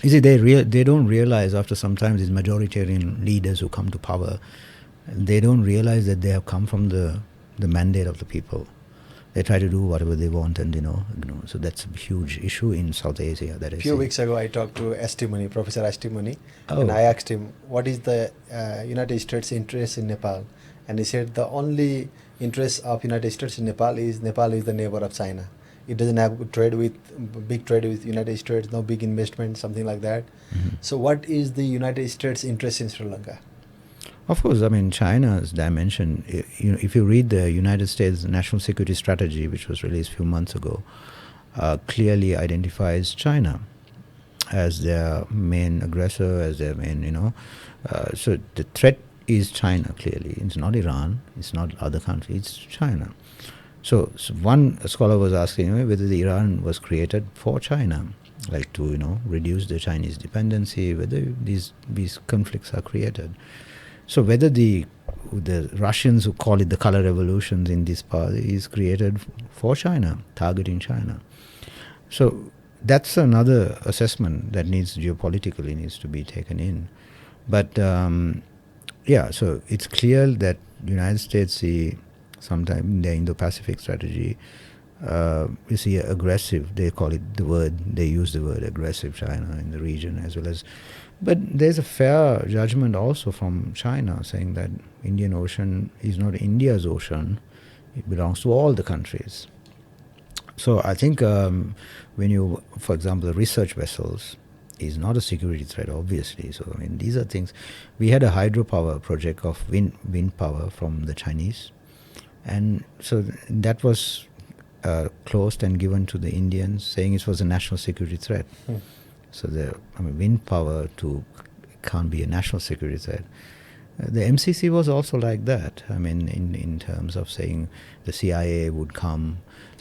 You see, they don't realize, after sometimes these majoritarian leaders who come to power, they don't realize that they have come from the mandate of the people. They try to do whatever they want, and so that's a huge issue in South Asia. That is. A few weeks ago, I talked to Muni, Professor Muni, and I asked him, what is the United States' interest in Nepal? And he said the only interest of United States in Nepal is the neighbor of China. It doesn't have big trade with United States, no big investment, something like that. Mm-hmm. So what is the United States' interest in Sri Lanka? Of course, China's dimension, if you read the United States National Security Strategy, which was released a few months ago, clearly identifies China as their main aggressor, as their main, so the threat is China, clearly. It's not Iran, it's not other countries, it's China. So one scholar was asking whether the Iran was created for China, like to reduce the Chinese dependency, whether these conflicts are created. So whether the Russians, who call it the color revolutions in this part, is created for China, targeting China. So that's another assessment that geopolitically needs to be taken in. But so it's clear that the United States see sometime in their Indo-Pacific strategy, you see aggressive, they use the word aggressive China in the region as well as, but there's a fair judgment also from China saying that Indian Ocean is not India's ocean, it belongs to all the countries. So I think when you, for example, research vessels is not a security threat, obviously. So I mean, these are things. We had a hydropower project of wind power from the Chinese, and so that was closed and given to the Indians, saying it was a national security threat. So wind power can't be a national security threat. The MCC was also like that. I mean, in terms of saying the CIA would come.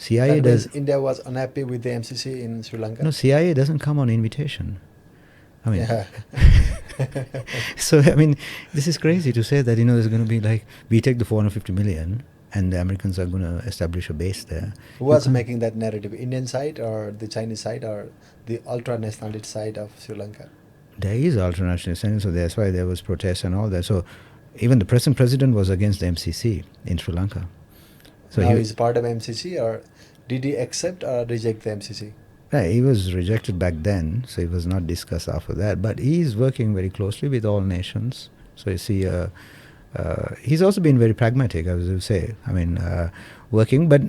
India was unhappy with the MCC in Sri Lanka? No, CIA doesn't come on invitation. I mean, so I mean, this is crazy to say that there's going to be like, we take the 450 million and the Americans are going to establish a base there. Who was making that narrative? Indian side or the Chinese side or the ultra-nationalist side of Sri Lanka? There is ultra-nationalist, so that's why there was protests and all that. So even the present president was against the MCC in Sri Lanka. So now he's part of MCC, or did he accept or reject the MCC? Yeah, he was rejected back then, so it was not discussed after that. But he is working very closely with all nations. So you see, he's also been very pragmatic, I would say. I mean, working. But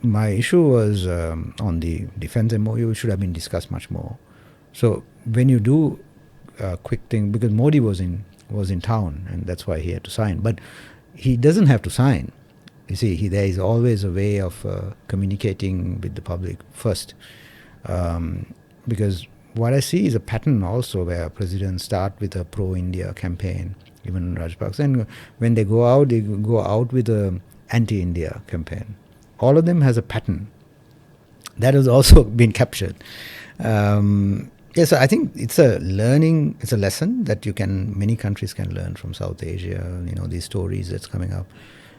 my issue was on the defense MOU, it should have been discussed much more. So when you do a quick thing, because Modi was in town, and that's why he had to sign. But he doesn't have to sign. You see, there is always a way of communicating with the public first. Because what I see is a pattern also where presidents start with a pro-India campaign, even Rajpaksa, and when they go out with a anti-India campaign. All of them has a pattern. That has also been captured. So I think it's a lesson that many countries can learn from South Asia, these stories that's coming up.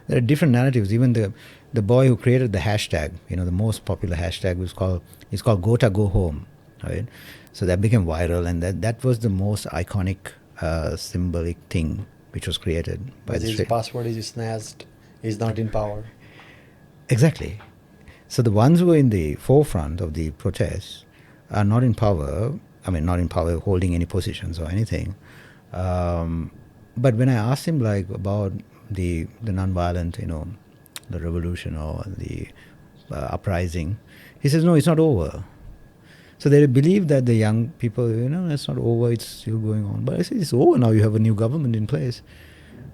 There are different narratives. Even the boy who created the hashtag, the most popular hashtag is called Gota Go Home, right? So that became viral, and that was the most iconic symbolic thing which was created by his passport is snatched, he's not in power. Exactly. So the ones who are in the forefront of the protests are not in power. I mean, not in power, holding any positions or anything. But when I asked him about the non-violent, the revolution or the uprising, he says, no, it's not over. So they believe that the young people, it's not over, it's still going on. But I say, it's over now, you have a new government in place.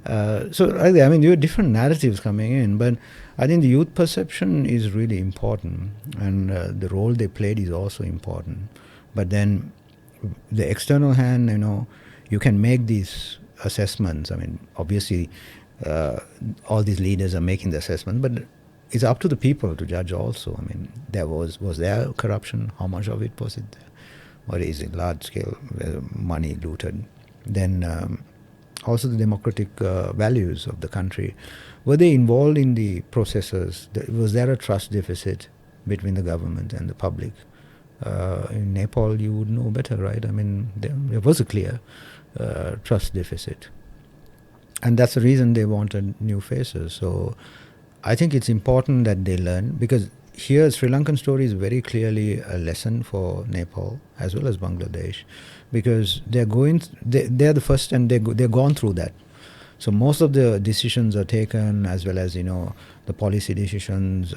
So I mean, there are different narratives coming in, but I think the youth perception is really important, and the role they played is also important. But then the external hand, you can make these assessments. I mean, obviously, all these leaders are making the assessment, but it's up to the people to judge also. I mean, was there corruption? How much of it was it there? Or is it large scale money looted? Then also the democratic values of the country. Were they involved in the processes? Was there a trust deficit between the government and the public? In Nepal, you would know better, right? I mean, there was a clear trust deficit. And that's the reason they wanted new faces. So I think it's important that they learn, because here Sri Lankan story is very clearly a lesson for Nepal as well as Bangladesh, because they're the first, and they're gone through that. So most of the decisions are taken, as well as the policy decisions.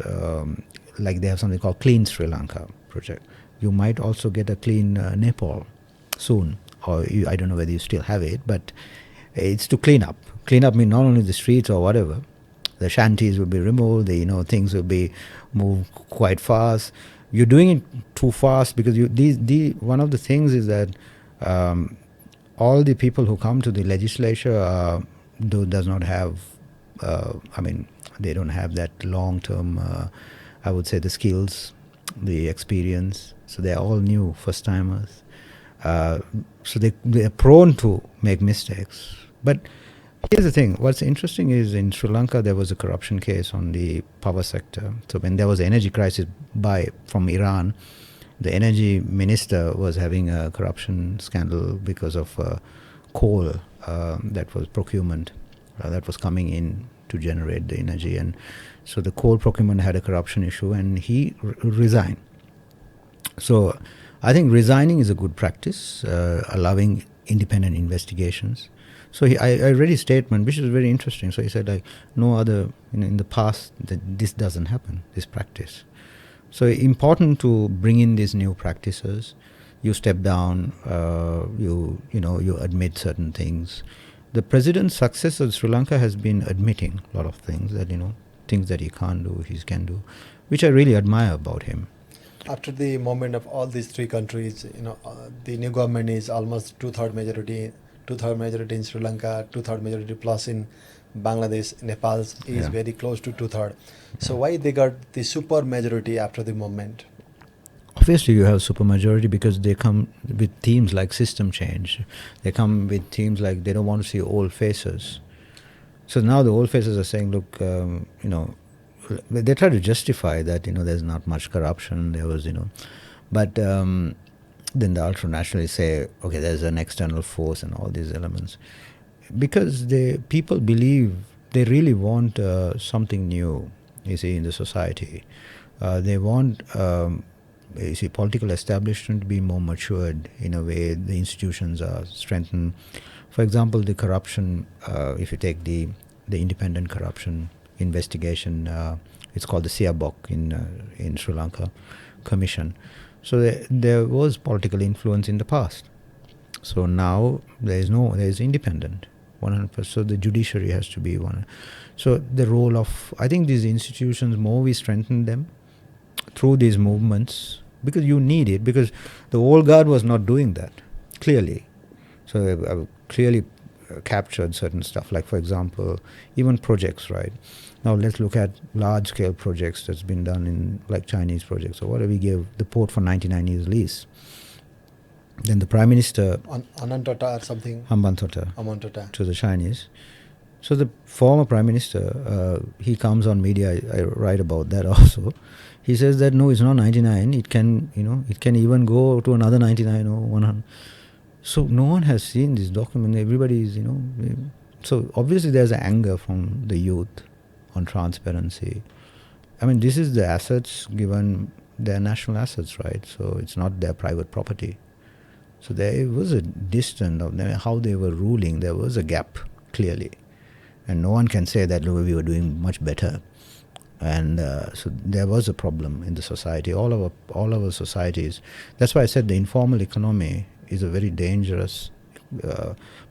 Like they have something called Clean Sri Lanka project. You might also get a clean Nepal soon, or I don't know whether you still have it, but it's to clean up. Clean up means not only the streets or whatever. The shanties will be removed. Things will be moved quite fast. You're doing it too fast because one of the things is that all the people who come to the legislature are does not have, they don't have that long-term, I would say, the skills, the experience. So they're all new, first-timers. So they're prone to make mistakes. But here's the thing. What's interesting is in Sri Lanka, there was a corruption case on the power sector. So when there was an energy crisis from Iran, the energy minister was having a corruption scandal because of coal that was procurement that was coming in to generate the energy. And so the coal procurement had a corruption issue, and he resigned. So I think resigning is a good practice, allowing independent investigations. So I read his statement, which is very interesting. So he said, like, no other, in the past, that this doesn't happen, this practice. So important to bring in these new practices. You step down, you admit certain things. The president's success of Sri Lanka has been admitting a lot of things that, things that he can't do, he can do, which I really admire about him. After the moment of all these three countries, the new government is almost two-third majority in Sri Lanka, two-third majority plus in Bangladesh. Nepal is very close to two-third. So why they got the super majority after the moment? Obviously, you have supermajority because they come with themes like system change. They come with themes like they don't want to see old faces. So now the old faces are saying, look, they try to justify that, there's not much corruption. There was, but then the ultra-nationalists say, okay, there's an external force and all these elements. Because people believe they really want something new, in the society. They want... political establishment to be more matured in a way. The institutions are strengthened. For example, the corruption, if you take the independent corruption investigation, it's called the SIABOC in Sri Lanka Commission. So there was political influence in the past. So now there is independent, 100%. So the judiciary has to be one. So the role of, I think these institutions, more we strengthen them through these movements, because you need it, because the old guard was not doing that, clearly. So I clearly captured certain stuff, like, for example, even projects, right? Now let's look at large-scale projects that's been done in, like, Chinese projects. So what do we give? The port for 99 years lease. Then the Prime Minister... Anantota or something? Hambantota. To the Chinese. So the former Prime Minister, he comes on media, I write about that also. He says that, no, it's not 99. It can, it can even go to another 99 or 100. So no one has seen this document. Everybody is, So obviously there's anger from the youth on transparency. I mean, this is the assets given, their national assets, right? So it's not their private property. So there was a distance of them, how they were ruling. There was a gap, clearly. And no one can say that, look, we were doing much better. And so there was a problem in the society, all our societies. That's why I said the informal economy is a very dangerous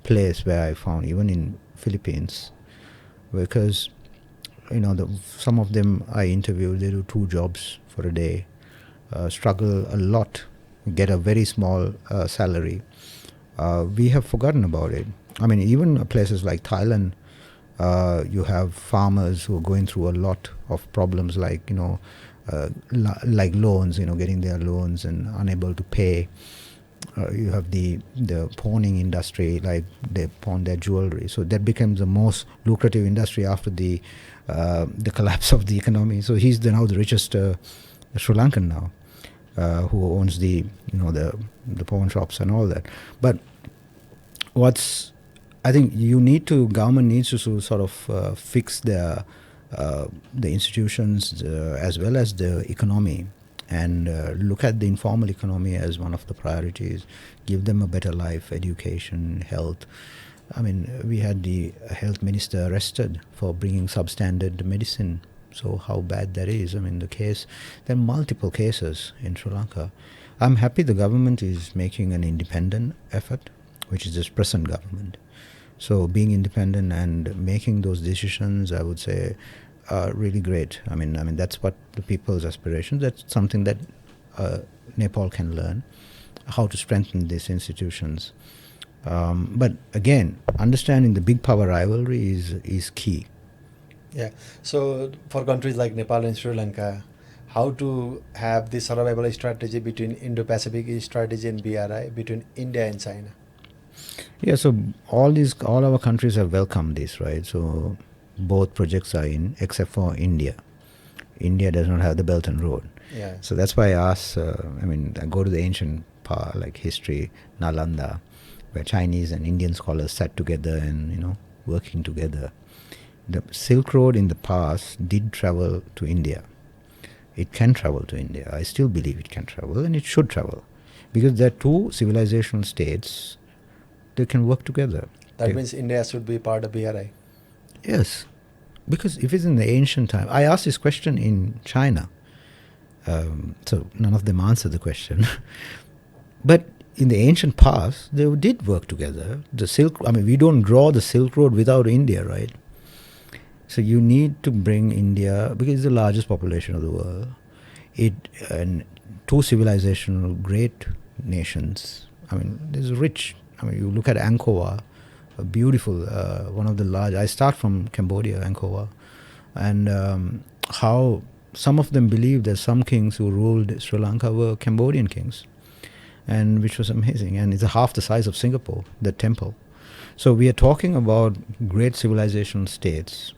place where I found, even in Philippines, because, some of them I interviewed, they do 2 jobs for a day, struggle a lot, get a very small salary. We have forgotten about it. I mean, even places like Thailand, you have farmers who are going through a lot of problems, like, like loans, getting their loans and unable to pay. You have the pawning industry, like they pawn their jewelry. So that becomes the most lucrative industry after the collapse of the economy. So he's now the richest Sri Lankan now, who owns the pawn shops and all that. But I think government needs to sort of fix the institutions as well as the economy, and look at the informal economy as one of the priorities, give them a better life, education, health. I mean, we had the health minister arrested for bringing substandard medicine. So how bad that is. I mean, there are multiple cases in Sri Lanka. I'm happy the government is making an independent effort, which is this present government. So being independent and making those decisions, I would say, are really great. I mean that's what the people's aspirations. That's something that Nepal can learn, how to strengthen these institutions. But again, understanding the big power rivalry is key. Yeah. So for countries like Nepal and Sri Lanka, how to have the survival strategy between Indo-Pacific strategy and BRI between India and China? Yeah, so all our countries have welcomed this, right? So both projects are in, except for India. India does not have the Belt and Road. Yeah. So that's why I ask, I go to the ancient part, like history, Nalanda, where Chinese and Indian scholars sat together and, working together. The Silk Road in the past did travel to India. It can travel to India. I still believe it can travel, and it should travel. Because there are two civilizational states, they can work together. That means India should be part of BRI. Yes. Because if it's in the ancient time, I asked this question in China. So none of them answered the question. But in the ancient past, they did work together. We don't draw the Silk Road without India, right? So you need to bring India, because it's the largest population of the world. And two civilizational great nations. There's rich. You look at Angkor Wat, a beautiful, one of the large. I start from Cambodia, Angkor Wat, and how some of them believe that some kings who ruled Sri Lanka were Cambodian kings, and which was amazing. And it's half the size of Singapore, the temple. So we are talking about great civilizational states,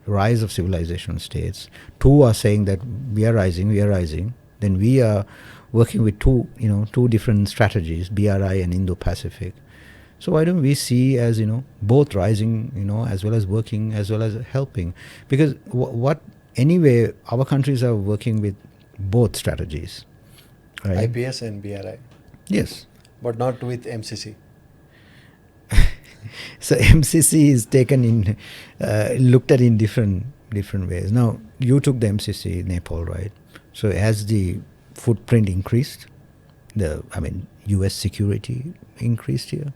rise of civilizational states. Two are saying that we are rising. Then we are working with two different strategies, BRI and Indo-Pacific. So why don't we see as, both rising, as well as working, as well as helping? Because anyway, our countries are working with both strategies. Right? IPS and BRI. Yes. But not with MCC. So MCC is looked at in different ways. Now, you took the MCC, Nepal, right? So as the footprint increased, US security increased here?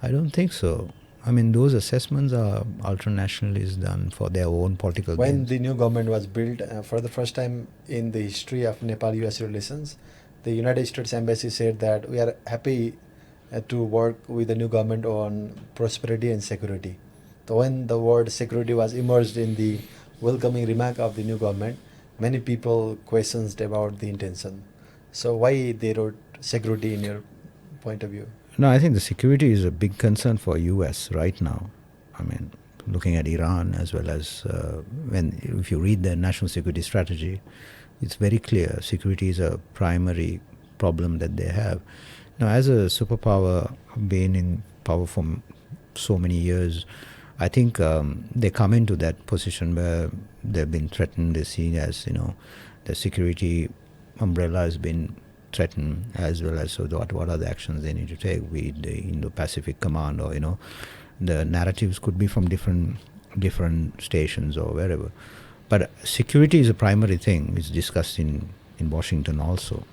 I don't think so. Those assessments are ultra-nationalists done for their own political When gains. the new government was built, for the first time in the history of Nepal-US relations, the United States Embassy said that we are happy to work with the new government on prosperity and security. So when the word security was emerged in the welcoming remark of the new government, many people questioned about the intention. So why they wrote security in your point of view? No, I think the security is a big concern for US right now. Looking at Iran, as well as if you read the national security strategy, it's very clear security is a primary problem that they have. Now, as a superpower, been in power for so many years, I think they come into that position where they've been threatened. They're seen as, the security umbrella has been threatened, as well as so what are the actions they need to take with the Indo-Pacific Command, or the narratives could be from different stations or wherever. But security is a primary thing. It's discussed in Washington also.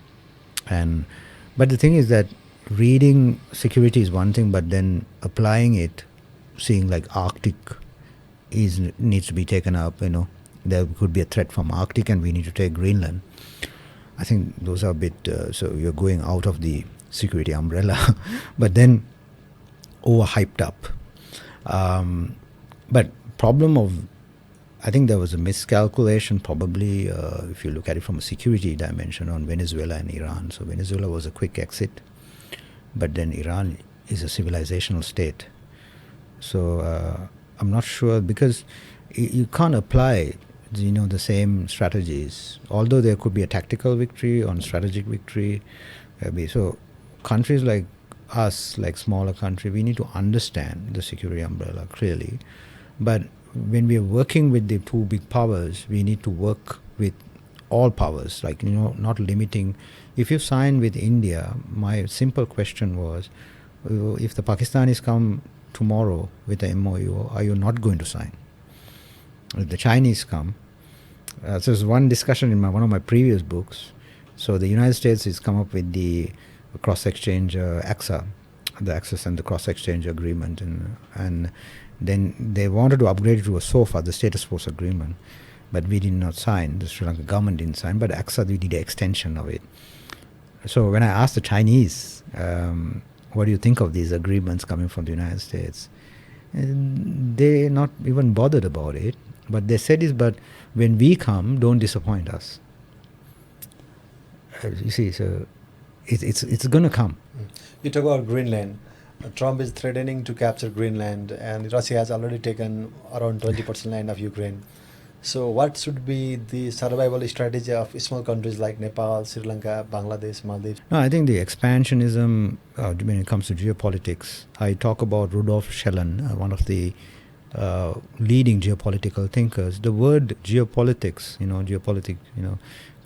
But the thing is that reading security is one thing, but then applying it, seeing like Arctic needs to be taken up. There could be a threat from Arctic, and we need to take Greenland. I think those are a bit, so you're going out of the security umbrella, but then overhyped up. But I think there was a miscalculation probably, if you look at it from a security dimension, on Venezuela and Iran. So Venezuela was a quick exit, but then Iran is a civilizational state. So I'm not sure, because you can't apply the same strategies, although there could be a tactical victory or strategic victory. So countries like us, like smaller country, we need to understand the security umbrella clearly. But when we are working with the two big powers, we need to work with all powers, like, not limiting. If you sign with India, my simple question was, if the Pakistanis come tomorrow with a MOU, are you not going to sign? If the Chinese come, so there's one discussion in one of my previous books. So the United States has come up with the cross-exchange AXA, the Access and the Cross-Exchange Agreement, and then they wanted to upgrade it to a SOFA, the Status Force Agreement, but we did not sign. The Sri Lanka government didn't sign, but AXA, we did an extension of it. So when I asked the Chinese, what do you think of these agreements coming from the United States? And they're not even bothered about it. But they said is, but when we come, don't disappoint us. You see, so it's going to come. You talk about Greenland. Trump is threatening to capture Greenland, and Russia has already taken around 20% land of Ukraine. So what should be the survival strategy of small countries like Nepal, Sri Lanka, Bangladesh, Maldives? No, I think the expansionism, when it comes to geopolitics, I talk about Rudolf Schellen, one of the leading geopolitical thinkers. The word geopolitics,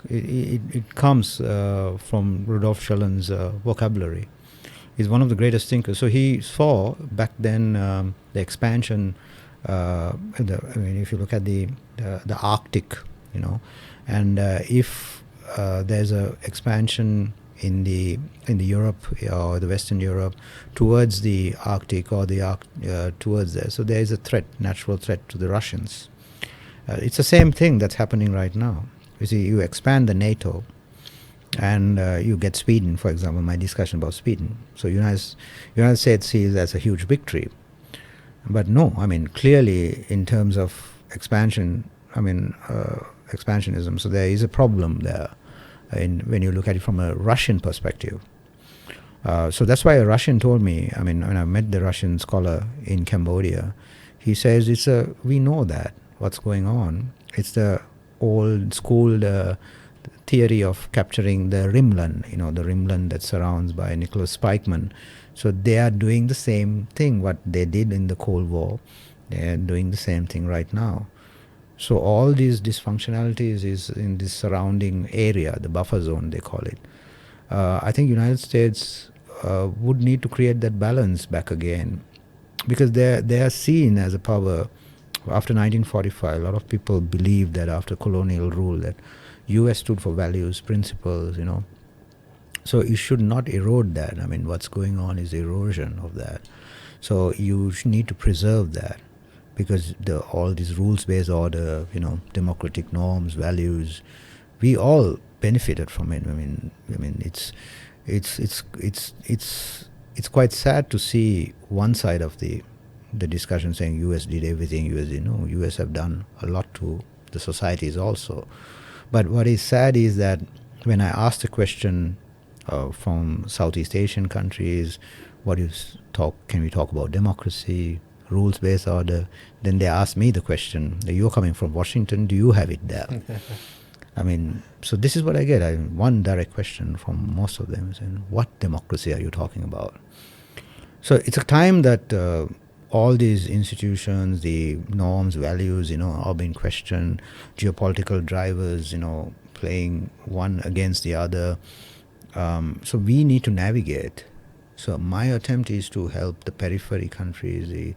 it comes from Rudolf Schellen's vocabulary. He's one of the greatest thinkers. So he saw back then the expansion. If you look at the Arctic, and if there's a expansion in the Europe or the Western Europe towards the Arctic or towards there, so there is a threat, natural threat to the Russians. It's the same thing that's happening right now. You see, you expand the NATO, and you get Sweden, for example. My discussion about Sweden. So United States sees as a huge victory. But no, clearly in terms of expansion, expansionism, so there is a problem there when you look at it from a Russian perspective. So that's why a Russian told me, when I met the Russian scholar in Cambodia, he says we know that what's going on. It's the old school theory of capturing the rimland, the rimland that surrounds by Nicholas Spikeman. So they are doing the same thing what they did in the Cold War. They are doing the same thing right now. So all these dysfunctionalities is in this surrounding area, the buffer zone they call it. I think United States would need to create that balance back again, because they are seen as a power. After 1945, a lot of people believe that after colonial rule that U.S. stood for values, principles, So you should not erode that. What's going on is erosion of that. So you need to preserve that, because all these rules-based order, democratic norms, values, we all benefited from it. It's quite sad to see one side of the discussion saying U.S. did everything. U.S. have done a lot to the societies also. But what is sad is that when I asked the question from Southeast Asian countries, can we talk about democracy, rules-based order? Then they ask me the question, you're coming from Washington, do you have it there? So this is what I get. One direct question from most of them saying, what democracy are you talking about? So it's a time that all these institutions, the norms, values, are being questioned, geopolitical drivers, playing one against the other. So we need to navigate. So my attempt is to help the periphery countries.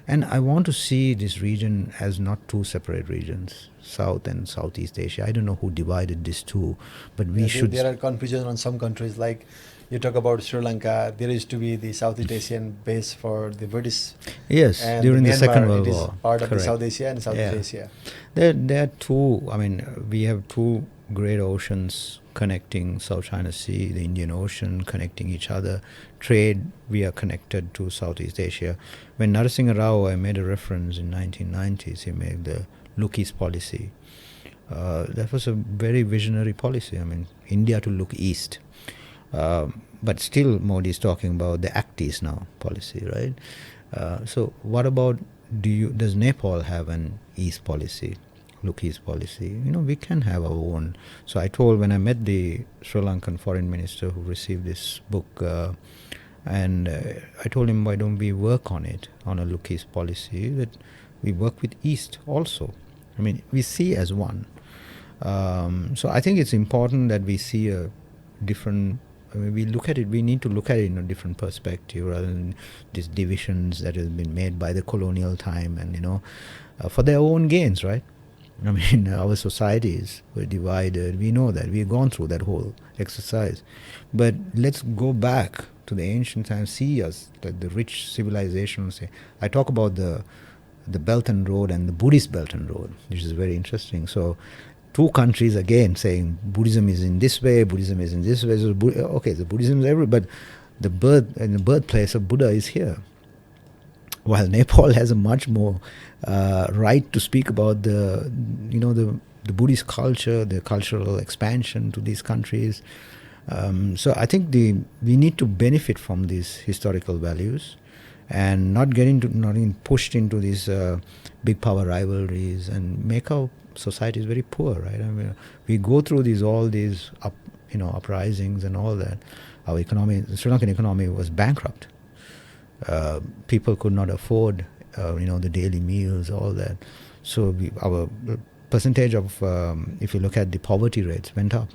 And I want to see this region as not two separate regions, South and Southeast Asia. I don't know who divided these two, but we should... There are confusion on some countries, like you talk about Sri Lanka. There used to be the Southeast Asian base for the British. Yes, during the Second World War. It is part of the South Asia and Southeast Asia. There are two, we have two great oceans connecting South China Sea, the Indian Ocean, connecting each other. Trade, we are connected to Southeast Asia. When Narasimha Rao, I made a reference in 1990s, he made the Look East policy. That was a very visionary policy. India to look east. But still Modi is talking about the Act East now policy, right? So what about, does Nepal have an East policy? Look East policy. We can have our own. So I told, when I met the Sri Lankan foreign minister who received this book, and I told him, why don't we work on it, on a Look East policy, that we work with East also. We see as one. So I think it's important that we see a different, we need to look at it in a different perspective rather than these divisions that have been made by the colonial time and, for their own gains, right? Our societies were divided. We know that. We've gone through that whole exercise. But let's go back to the ancient times, see us, like the rich civilization. I talk about the Belt and Road and the Buddhist Belt and Road, which is very interesting. So two countries again saying Buddhism is in this way, Buddhism is in this way. So, okay, the Buddhism is everywhere, but the birthplace of Buddha is here. While Nepal has a much more right to speak about the Buddhist culture, the cultural expansion to these countries. So I think we need to benefit from these historical values, and not getting pushed into these big power rivalries and make our societies very poor, right? I mean, we go through all these uprisings and all that. Our economy, the Sri Lankan economy, was bankrupt. People could not afford, the daily meals, all that. So our percentage of, if you look at the poverty rates, went up.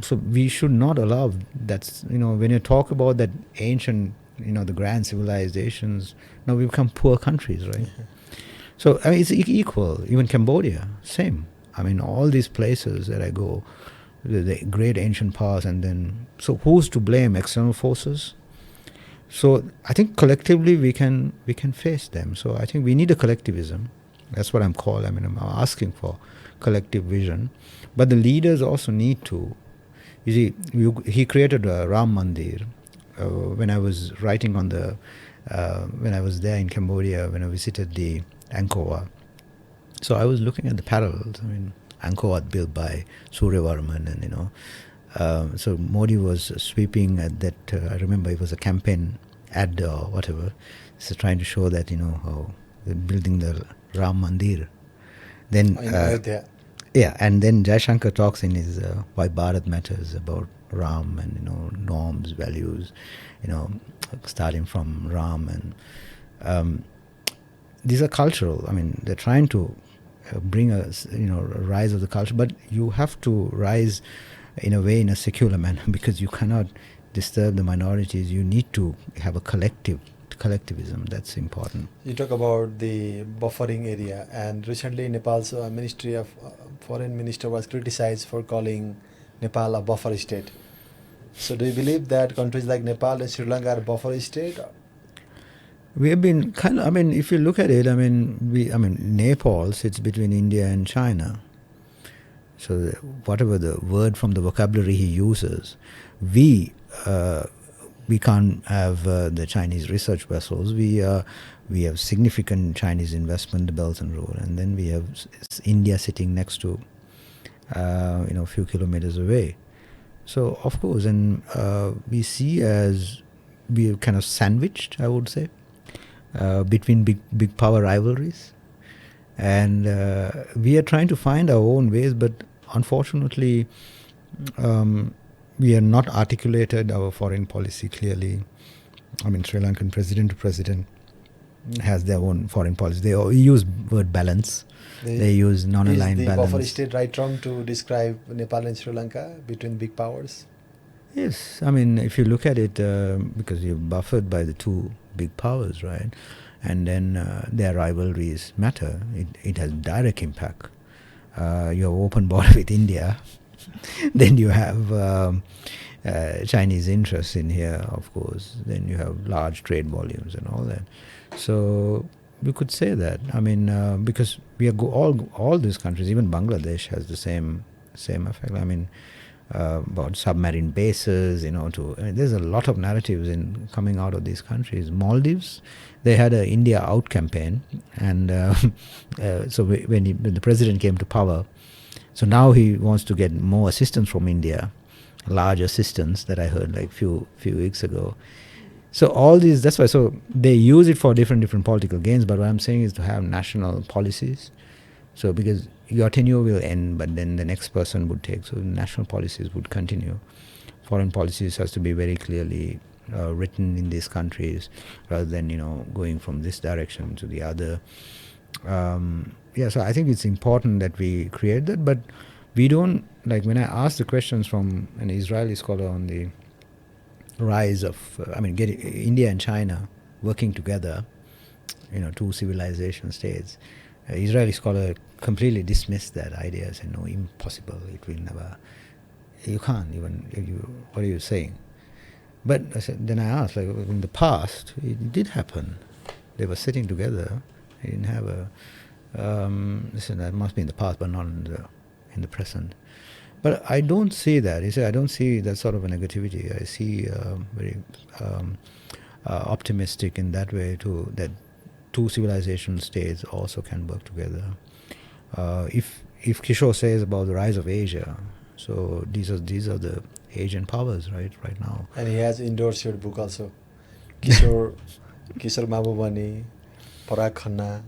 So we should not allow that. When you talk about that ancient, the grand civilizations, now we become poor countries, right? So I mean, it's equal. Even Cambodia, same. I mean, all these places that I go, the great ancient past, and then so who's to blame? External forces. So I think collectively we can face them. So I think we need a collectivism. That's what I'm called. I mean, I'm asking for collective vision. But the leaders also need to. You see, he created a Ram Mandir. When I was writing on when I was there in Cambodia, when I visited the Angkor Wat. So I was looking at the parallels. I mean, Angkor Wat built by Suryavarman, and so Modi was sweeping at that. I remember it was a campaign ad or whatever. So trying to show that how they're building the Ram Mandir. Then yeah, and then Jaishankar talks in his Why Bharat Matters about Ram and norms, values, starting from Ram, and these are cultural. I mean, they're trying to bring a rise of the culture, but you have to rise in a way, in a secular manner, because you cannot disturb the minorities. You need to have a collectivism. That's important. You talk about the buffering area, and recently Nepal's Ministry of Foreign Minister was criticized for calling Nepal a buffer state. So do you believe that countries like Nepal and Sri Lanka are buffer state? We have been kind of, I mean, if you look at it, I mean, Nepal sits between India and China. So whatever the word from the vocabulary he uses, we can't have the Chinese research vessels. We have significant Chinese investment, the Belt and Road, and then we have India sitting next to, a few kilometers away. So of course, and we see as we are kind of sandwiched, I would say, between big power rivalries, and we are trying to find our own ways, but unfortunately, we are not articulated our foreign policy clearly. I mean, Sri Lankan president to president has their own foreign policy. They use word balance. They use non-aligned balance. Is the buffer state right term to describe Nepal and Sri Lanka between big powers? Yes, I mean, if you look at it, because you're buffered by the two big powers, right? And then their rivalries matter. It has direct impact. You have open border with India. Then you have Chinese interests in here, of course. Then you have large trade volumes and all that. So we could say that. I mean, because we are all these countries, even Bangladesh has the same effect. I mean, about submarine bases, there's a lot of narratives coming out of these countries. Maldives, they had a India out campaign, and so when the president came to power, so now he wants to get more assistance from India, large assistance that I heard like few weeks ago. So all these, that's why, so they use it for different political gains, but what I'm saying is to have national policies. So because your tenure will end, but then the next person would take, so national policies would continue. Foreign policies has to be very clearly written in these countries, rather than going from this direction to the other. So I think it's important that we create that, but we don't, like when I asked the questions from an Israeli scholar on the rise of, getting India and China working together, two civilization states. Israeli scholar completely dismissed that idea, said, no, impossible, it will never, you can't even, what are you saying? But I said, then I asked, like in the past, it did happen. They were sitting together, they didn't have a, listen, that must be in the past, but not in the present. But I don't see that. You see, I don't see that sort of a negativity. I see very optimistic in that way too, that two civilization states also can work together. If Kishore says about the rise of Asia, so these are the Asian powers, right now. And he has endorsed your book also. Kishore Mahbubani, Parag Khanna,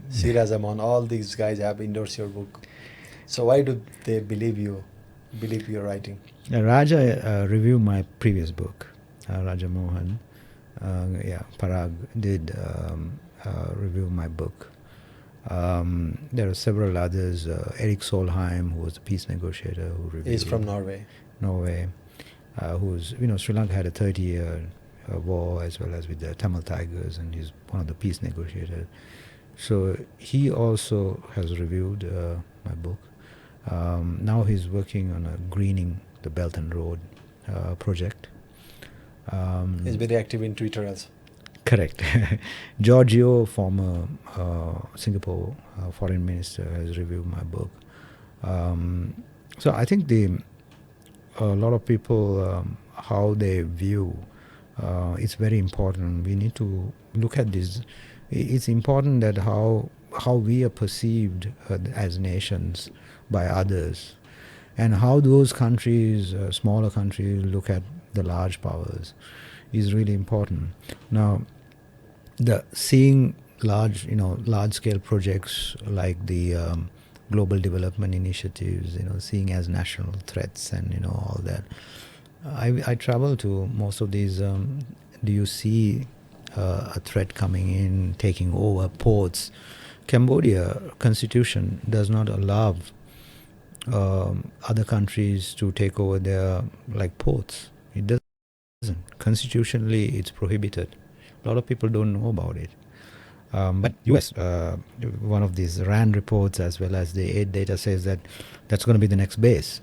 Siraj Aman, all these guys have endorsed your book. So why do they believe your writing? Raja reviewed my previous book, Raja Mohan. Parag did review my book. There are several others. Erik Solheim, who was a peace negotiator, who reviewed. He's from Norway. Who's Sri Lanka had a 30-year war as well as with the Tamil Tigers, and he's one of the peace negotiators. So he also has reviewed my book. Now he's working on a greening the Belt and Road project. He's very active in Twitter also. Correct. Giorgio, former Singapore foreign minister, has reviewed my book. So I think a lot of people, how they view, it's very important. We need to look at this. It's important that how we are perceived as nations by others, and how those countries, smaller countries, look at the large powers is really important. Now, seeing large-scale projects like the global development initiatives, seeing as national threats and all that. I travel to most of these. Do you see a threat coming in, taking over ports? Cambodia constitution does not allow other countries to take over their ports. It doesn't. Constitutionally, it's prohibited. A lot of people don't know about it. But US, one of these RAND reports as well as the aid data says that that's going to be the next base.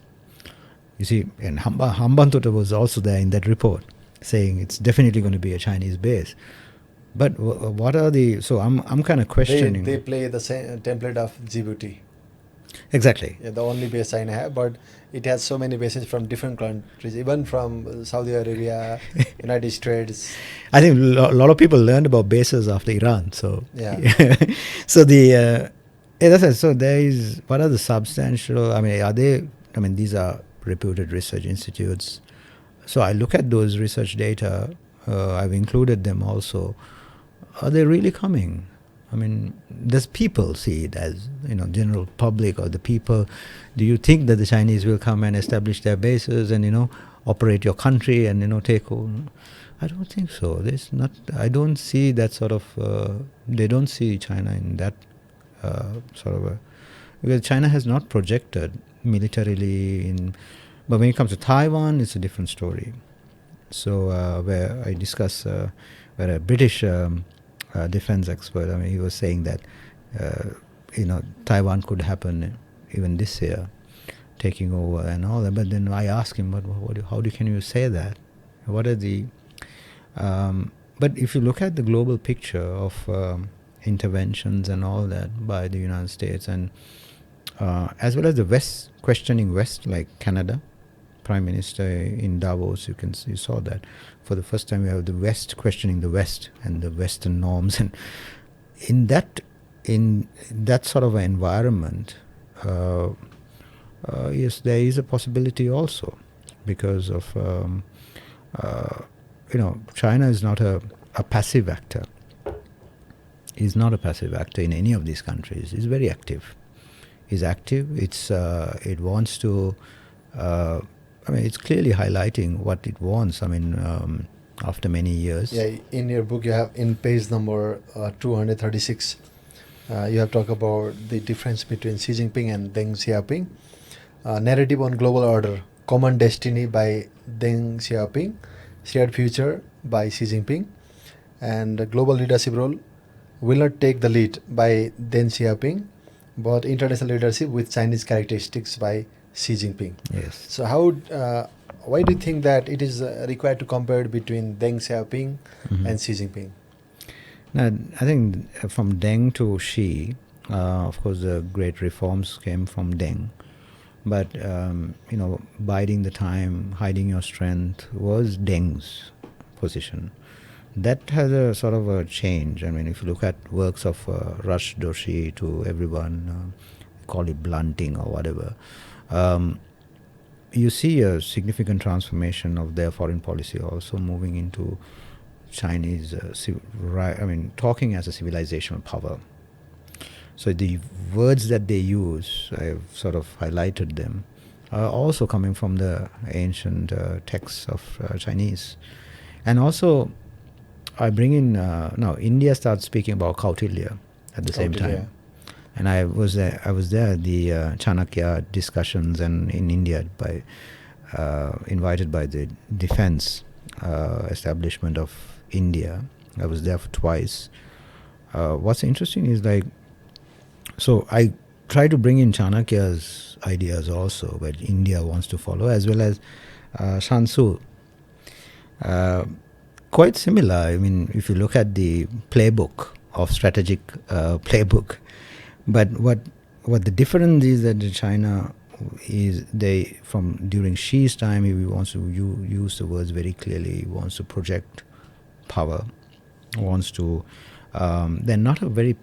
You see, and Hambantota was also there in that report, saying it's definitely going to be a Chinese base. But what are the... So I'm kind of questioning... They play the same template of Djibouti. Exactly. Yeah, the only base China have, but it has so many bases from different countries, even from Saudi Arabia, United States. I think a lot of people learned about bases after Iran. So yeah. So so there is... What are the substantial... are they... these are reputed research institutes. So I look at those research data. I've included them also. Are they really coming? Does people see it as, general public or the people? Do you think that the Chinese will come and establish their bases and, operate your country and, take over? I don't think so. There's not. I don't see that sort of... they don't see China in that sort of a... Because China has not projected militarily in... But when it comes to Taiwan, it's a different story. So where I discuss... where a British... defense expert, he was saying that, Taiwan could happen even this year, taking over and all that. But then I asked him, can you say that? What are the... but if you look at the global picture of interventions and all that by the United States, and as well as the West, questioning West, like Canada, Prime Minister in Davos, you saw that. For the first time, we have the West questioning the West and the Western norms, and in that sort of an environment, yes, there is a possibility also, because of China is not a passive actor. He's not a passive actor in any of these countries. He's very active. He's active. It wants to. It's clearly highlighting what it wants. After many years. Yeah, in your book, you have in page number 236, you have talked about the difference between Xi Jinping and Deng Xiaoping. Narrative on Global Order, Common Destiny by Deng Xiaoping, Shared Future by Xi Jinping, and Global Leadership Role, Will Not Take the Lead by Deng Xiaoping, but International Leadership with Chinese Characteristics by Xi Jinping. Yes. So why do you think that it is required to compare between Deng Xiaoping and Xi Jinping? Now, I think from Deng to Xi, of course, the great reforms came from Deng. But biding the time, hiding your strength was Deng's position. That has a sort of a change. I mean, if you look at works of Rush Doshi to everyone, call it blunting or whatever, you see a significant transformation of their foreign policy also moving into Chinese, talking as a civilizational power. So the words that they use, I've sort of highlighted them, are also coming from the ancient texts of Chinese. And also, I bring in, now India starts speaking about Kautilya at the same time. And I was there at the Chanakya discussions and in India invited by the defense establishment of India. I was there for twice. What's interesting is so I try to bring in Chanakya's ideas also, where India wants to follow, as well as Sun Tzu. Quite similar. I mean, if you look at the playbook of strategic playbook, but what the difference is that China is during Xi's time, he wants to use the words very clearly. He wants to project power, wants to. They're not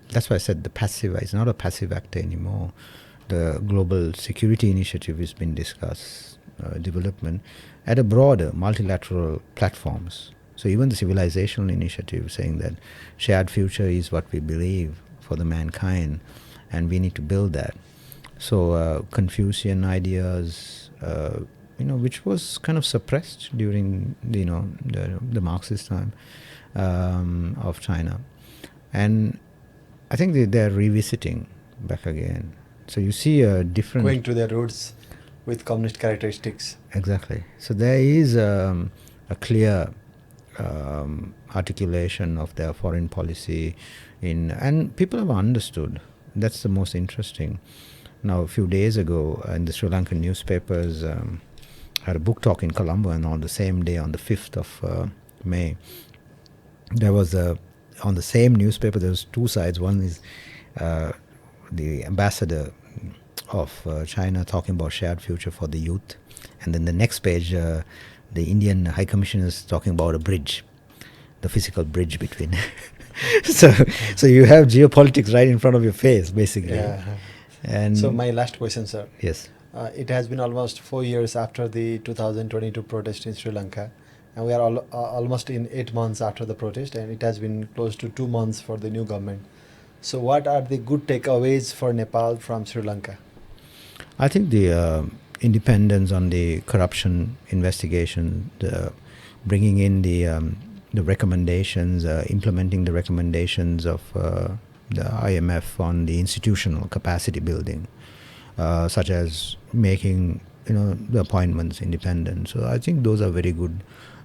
that's why I said the passive. It's not a passive actor anymore. The global security initiative has been discussed, development at a broader multilateral platforms. So even the civilizational initiative saying that shared future is what we believe for the mankind, and we need to build that. So Confucian ideas, which was kind of suppressed during the Marxist time of China. And I think they're revisiting back again. So you see a different... Going to their roots with communist characteristics. Exactly. So there is a clear articulation of their foreign policy and people have understood. That's the most interesting. Now, a few days ago, in the Sri Lankan newspapers, I had a book talk in Colombo, and on the same day, on the 5th of May, there was on the same newspaper, there was two sides. One is the ambassador of China talking about shared future for the youth. And then the next page, the Indian High Commissioner is talking about a bridge, the physical bridge between. So you have geopolitics right in front of your face, basically. Yeah. And so my last question, sir. Yes. It has been almost 4 years after the 2022 protest in Sri Lanka. And we are almost in 8 months after the protest, and it has been close to 2 months for the new government. So what are the good takeaways for Nepal from Sri Lanka? I think the independence on the corruption investigation, bringing in the recommendations, implementing the recommendations of the IMF on the institutional capacity building, such as making the appointments independent. So I think those are very good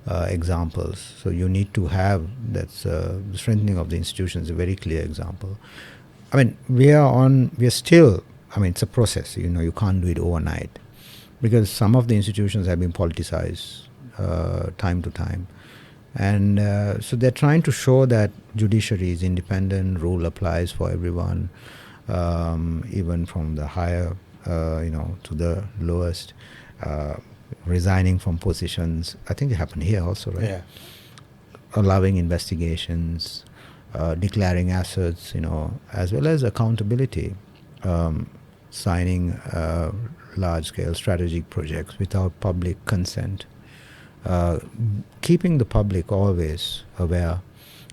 examples. So you need to have that the strengthening of the institutions, a very clear example. I mean, we are still, it's a process, you can't do it overnight, because some of the institutions have been politicized time to time. And so they're trying to show that judiciary is independent, rule applies for everyone, even from the higher, to the lowest, resigning from positions. I think it happened here also, right? Yeah. Allowing investigations, declaring assets, as well as accountability, signing large-scale strategic projects without public consent, keeping the public always aware,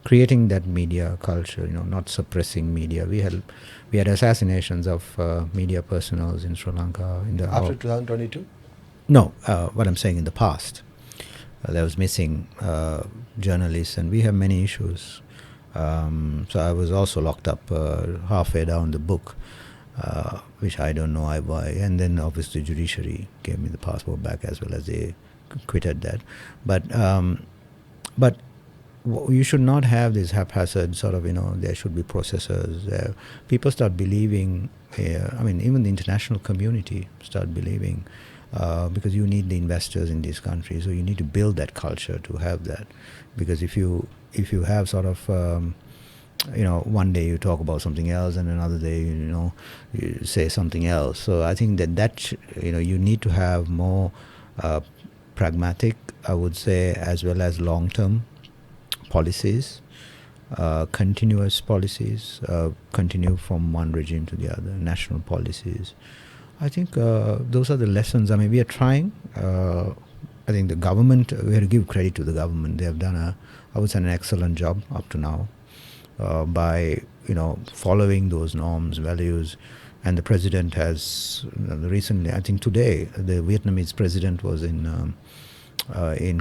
creating that media culture, not suppressing media. We had assassinations of media personnel in Sri Lanka After 2022? No, what I'm saying in the past. There was missing journalists, and we have many issues. So I was also locked up halfway down the book, which I don't know why. And then obviously judiciary gave me the passport back, as well as they quitted that. But you should not have this haphazard sort of, there should be processes. People start believing, even the international community start believing, because you need the investors in these countries. So you need to build that culture to have that. Because if you have sort of one day you talk about something else and another day, you say something else. So I think that you need to have more pragmatic, I would say, as well as long-term policies, continuous policies, continue from one regime to the other, national policies. I think those are the lessons. I mean, we are trying. I think the government, we have to give credit to the government. They have done I would say, an excellent job up to now by, following those norms, values. And the president has recently, I think today, the Vietnamese president was in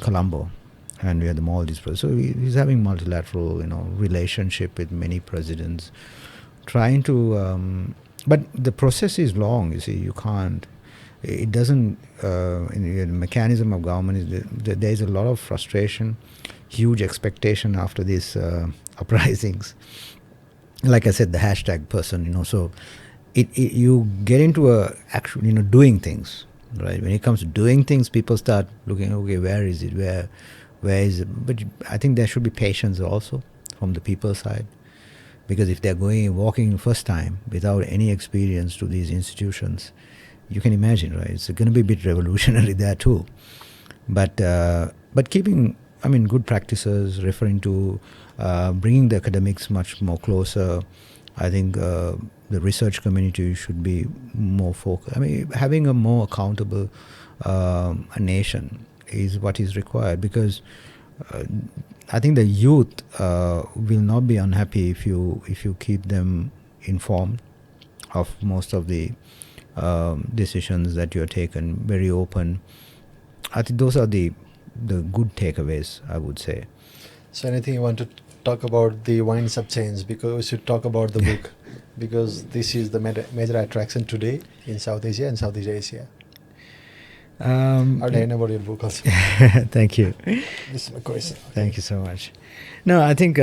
Colombo, and we had the Maldives president. So he's having multilateral, relationship with many presidents, trying to. But the process is long. You see, you can't. It doesn't. In the mechanism of government is there is a lot of frustration, huge expectation after these uprisings. Like I said, the hashtag person. So you get into actually doing things, right? When it comes to doing things, people start looking. Okay, where is it? Where is it? But I think there should be patience also from the people's side. Because if they're walking first time without any experience to these institutions, you can imagine, right? It's going to be a bit revolutionary there too. But keeping, good practices, referring to bringing the academics much more closer. I think the research community should be more focused. Having a more accountable a nation is what is required, because I think the youth will not be unhappy if you keep them informed of most of the decisions that you are taken, very open. I think those are the good takeaways, I would say. So anything you want to talk about the winds up change, because we should talk about the book, because this is the major attraction today in South Asia and Southeast Asia. I'll learn about your book also. Thank you. This is my question. Thank you so much. No, I think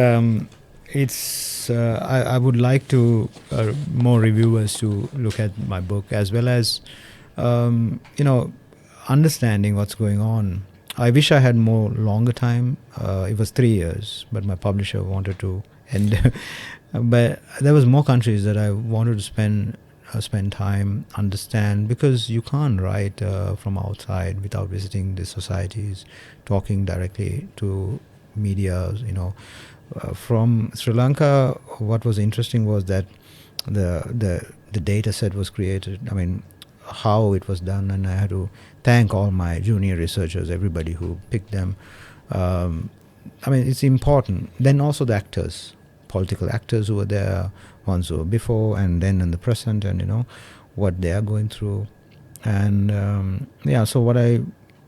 it's. I would like to more reviewers to look at my book, as well as understanding what's going on. I wish I had more longer time. It was 3 years, but my publisher wanted to end. But there was more countries that I wanted to spend time, understand, because you can't write from outside without visiting the societies, talking directly to media. From Sri Lanka, what was interesting was that the data set was created. How it was done, and I had to thank all my junior researchers, everybody who picked them. It's important. Then also the actors, political actors who were there, ones who were before and then in the present, and what they are going through. And so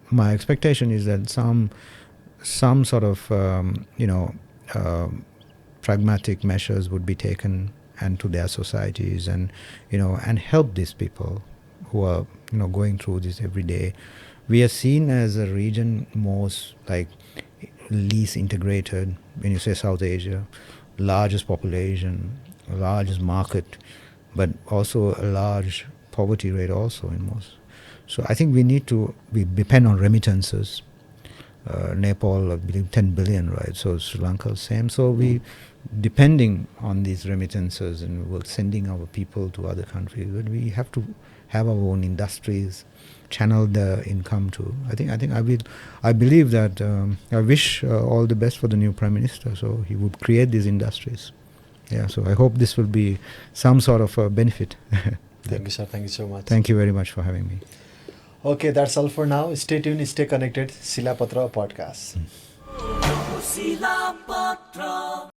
my expectation is that some sort of pragmatic measures would be taken and to their societies, and and help these people who are going through this every day. We are seen as a region most like least integrated. When you say South Asia, largest population, largest market, but also a large poverty rate also in most. So I think we depend on remittances. Nepal, I believe 10 billion, right? So Sri Lanka, same. So we depending on these remittances, and we're sending our people to other countries. But we have to have our own industries, channel the income to. I believe that I wish all the best for the new Prime Minister. So he would create these industries. Yeah. So I hope this will be some sort of a benefit. Thank you, sir. Thank you so much. Thank you very much for having me. Okay, that's all for now. Stay tuned, stay connected. Shilapatra Podcast. Shilapatra.